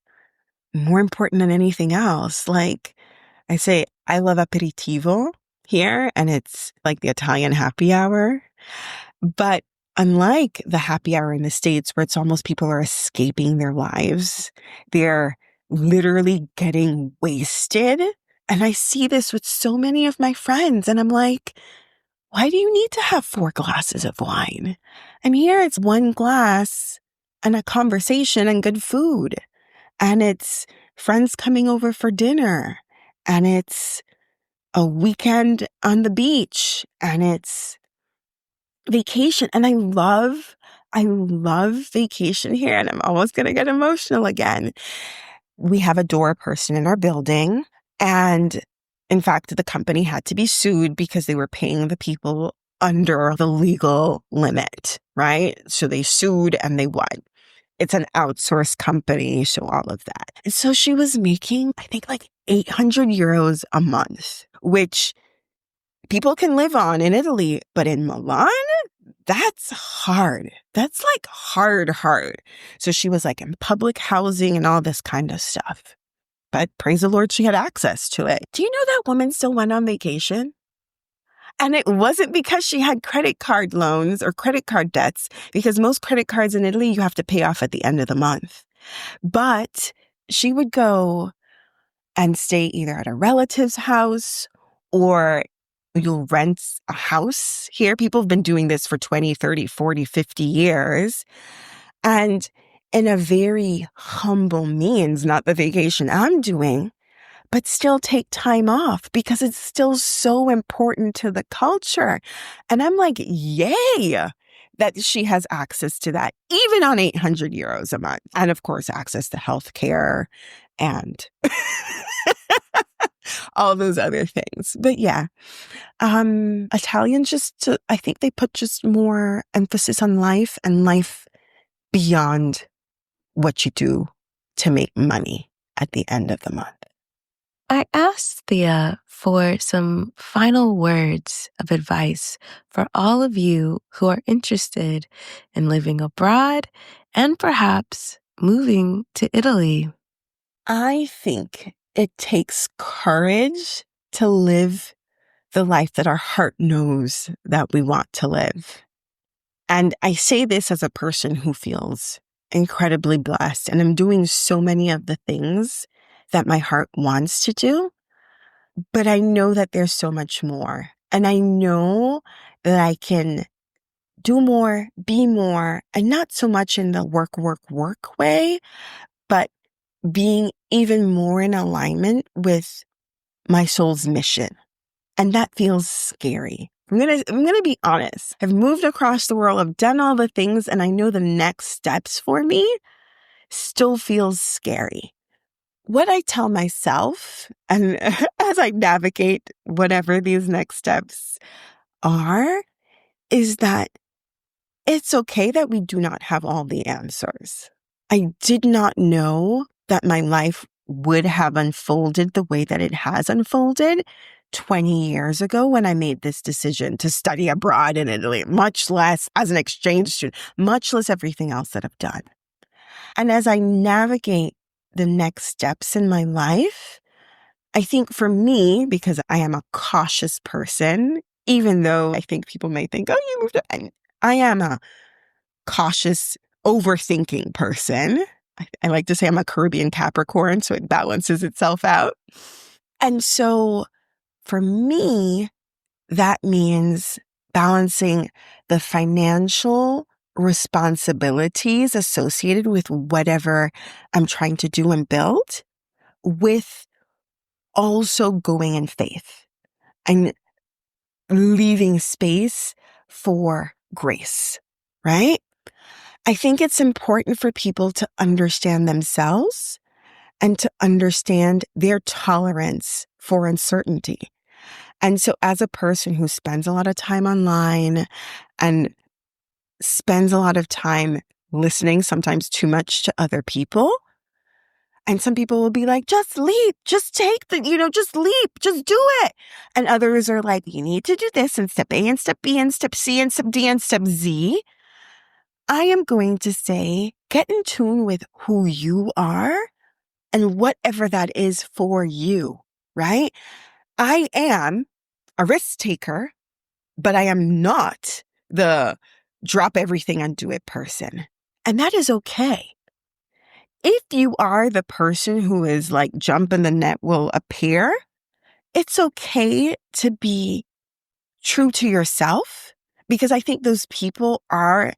more important than anything else. Like I say, I love aperitivo here, and it's like the Italian happy hour. But unlike the happy hour in the States, where it's almost people are escaping their lives, they're literally getting wasted. And I see this with so many of my friends, and I'm like, why do you need to have 4 glasses of wine? And here it's 1 glass and a conversation and good food. And it's friends coming over for dinner. And it's a weekend on the beach. And it's vacation. And I love vacation here. And I'm almost going to get emotional again. We have a door person in our building. And in fact, the company had to be sued because they were paying the people under the legal limit, right? So they sued and they won. It's an outsourced company, so all of that. And so she was making, I think, like 800 euros a month, which people can live on in Italy, but in Milan, that's hard. That's like hard, hard. So she was like in public housing and all this kind of stuff. But praise the Lord, she had access to it. Do you know that woman still went on vacation? And it wasn't because she had credit card loans or credit card debts, because most credit cards in Italy, you have to pay off at the end of the month. But she would go and stay either at a relative's house or you'll rent a house here. People have been doing this for 20, 30, 40, 50 years. And in a very humble means, not the vacation I'm doing, but still take time off because it's still so important to the culture. And I'm like, yay, that she has access to that, even on 800 euros a month. And of course, access to healthcare and all those other things. But yeah, Italians I think they put just more emphasis on life and life beyond what you do to make money at the end of the month. I asked Thea for some final words of advice for all of you who are interested in living abroad and perhaps moving to Italy. I think it takes courage to live the life that our heart knows that we want to live. And I say this as a person who feels incredibly blessed, and I'm doing so many of the things that my heart wants to do. But I know that there's so much more. And I know that I can do more, be more, and not so much in the work way, but being even more in alignment with my soul's mission. And that feels scary. I'm gonna be honest. I've moved across the world, I've done all the things, and I know the next steps for me still feels scary. What I tell myself, and as I navigate whatever these next steps are, is that it's okay that we do not have all the answers. I did not know that my life would have unfolded the way that it has unfolded 20 years ago when I made this decision to study abroad in Italy, much less as an exchange student, much less everything else that I've done. And as I navigate the next steps in my life, I think for me, because I am a cautious person, even though I think people may think, oh, you moved up. I am a cautious, overthinking person. I like to say I'm a Caribbean Capricorn, so it balances itself out. And so for me, that means balancing the financial responsibilities associated with whatever I'm trying to do and build with also going in faith and leaving space for grace, right? I think it's important for people to understand themselves and to understand their tolerance for uncertainty. And so as a person who spends a lot of time online and spends a lot of time listening, sometimes too much to other people, and some people will be like, just leap, just take just leap, just do it. And others are like, you need to do this and step A and step B and step C and step D and step Z. I am going to say, get in tune with who you are and whatever that is for you, right? I am a risk taker, but I am not the drop everything and do it person. And that is okay. If you are the person who is like, jump and the net will appear, it's okay to be true to yourself, because I think those people are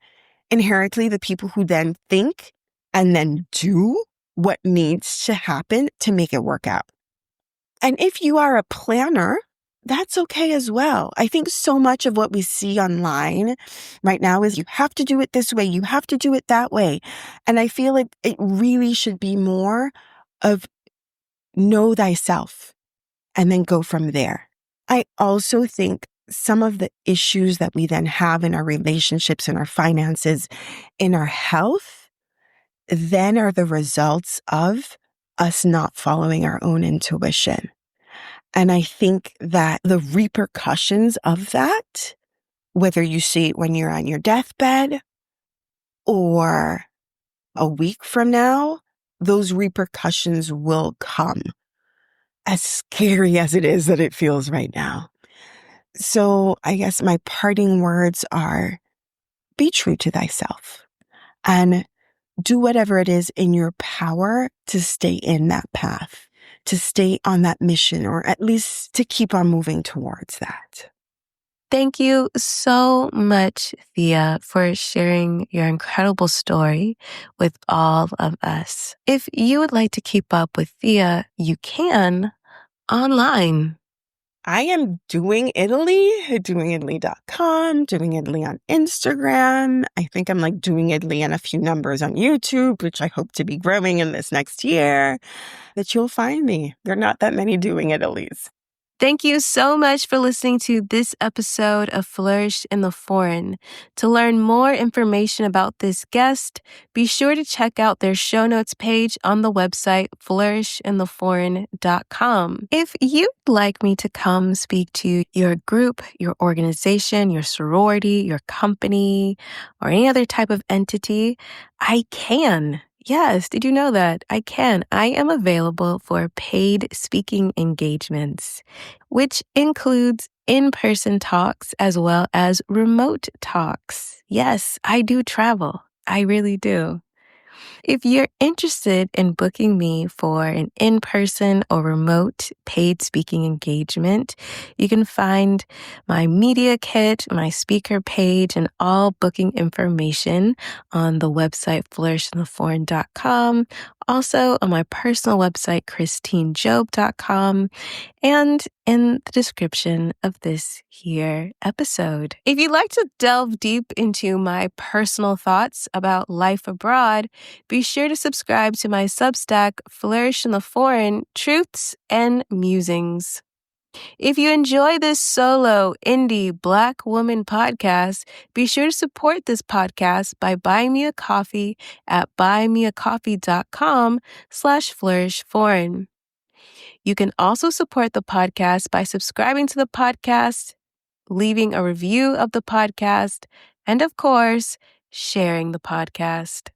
inherently the people who then think and then do what needs to happen to make it work out. And if you are a planner, that's okay as well. I think so much of what we see online right now is you have to do it this way, you have to do it that way. And I feel like it really should be more of know thyself and then go from there. I also think some of the issues that we then have in our relationships, in our finances, in our health, then are the results of us not following our own intuition. And I think that the repercussions of that Whether you see it when you're on your deathbed or a week from now, those repercussions will come, as scary as it is that it feels right now. So I guess my parting words are, be true to thyself and do whatever it is in your power to stay in that path, to stay on that mission, or at least to keep on moving towards that. Thank you so much, Thea, for sharing your incredible story with all of us. If you would like to keep up with Thea, you can online. I am doing Italy, doingitaly.com, doing Italy on Instagram. I think I'm doing Italy and a few numbers on YouTube, which I hope to be growing in this next year, that you'll find me. There are not that many doing Italys. Thank you so much for listening to this episode of Flourish in the Foreign. To learn more information about this guest, be sure to check out their show notes page on the website flourishintheforeign.com. If you'd like me to come speak to your group, your organization, your sorority, your company, or any other type of entity, I can. Yes, did you know that? I can. I am available for paid speaking engagements, which includes in-person talks as well as remote talks. Yes, I do travel. I really do. If you're interested in booking me for an in-person or remote paid speaking engagement, you can find my media kit, my speaker page, and all booking information on the website flourishintheforeign.com, also on my personal website, christinejob.com, and in the description of this here episode. If you'd like to delve deep into my personal thoughts about life abroad, be sure to subscribe to my Substack, Flourish in the Foreign, Truths and Musings. If you enjoy this solo indie Black woman podcast, be sure to support this podcast by buying me a coffee at buymeacoffee.com/flourishforeign. You can also support the podcast by subscribing to the podcast, leaving a review of the podcast, and of course, sharing the podcast.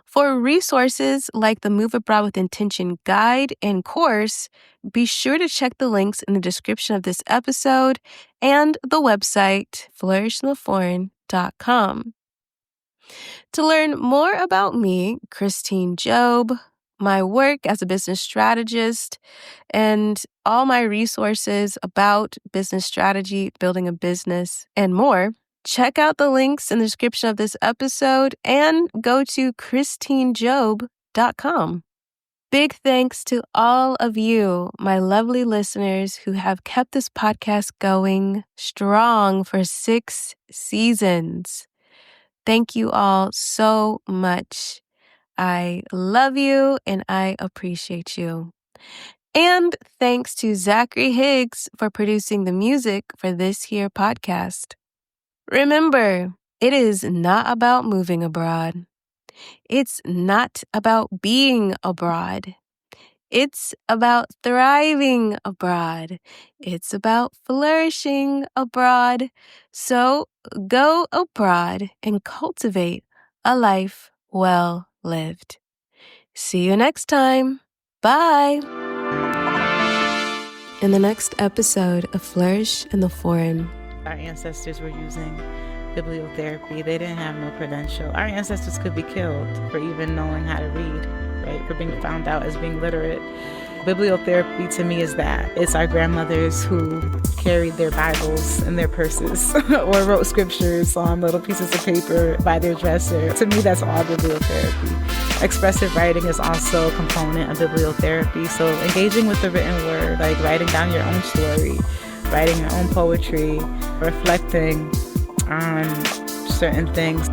For resources like the Move Abroad with Intention guide and course, be sure to check the links in the description of this episode and the website flourishintheforeign.com. To learn more about me, Christine Job, my work as a business strategist, and all my resources about business strategy, building a business, and more, check out the links in the description of this episode and go to christinejob.com. Big thanks to all of you, my lovely listeners who have kept this podcast going strong for 6 seasons. Thank you all so much. I love you and I appreciate you. And thanks to Zachary Higgs for producing the music for this here podcast. Remember, it is not about moving abroad. It's not about being abroad. It's about thriving abroad. It's about flourishing abroad. So go abroad and cultivate a life well lived. See you next time. Bye. In the next episode of Flourish in the Foreign. Our ancestors were using bibliotherapy. They didn't have no credential. Our ancestors could be killed for even knowing how to read, right? For being found out as being literate. Bibliotherapy to me is that. It's our grandmothers who carried their Bibles in their purses or wrote scriptures on little pieces of paper by their dresser. To me, that's all bibliotherapy. Expressive writing is also a component of bibliotherapy. So engaging with the written word, like writing down your own story, writing your own poetry, reflecting on certain things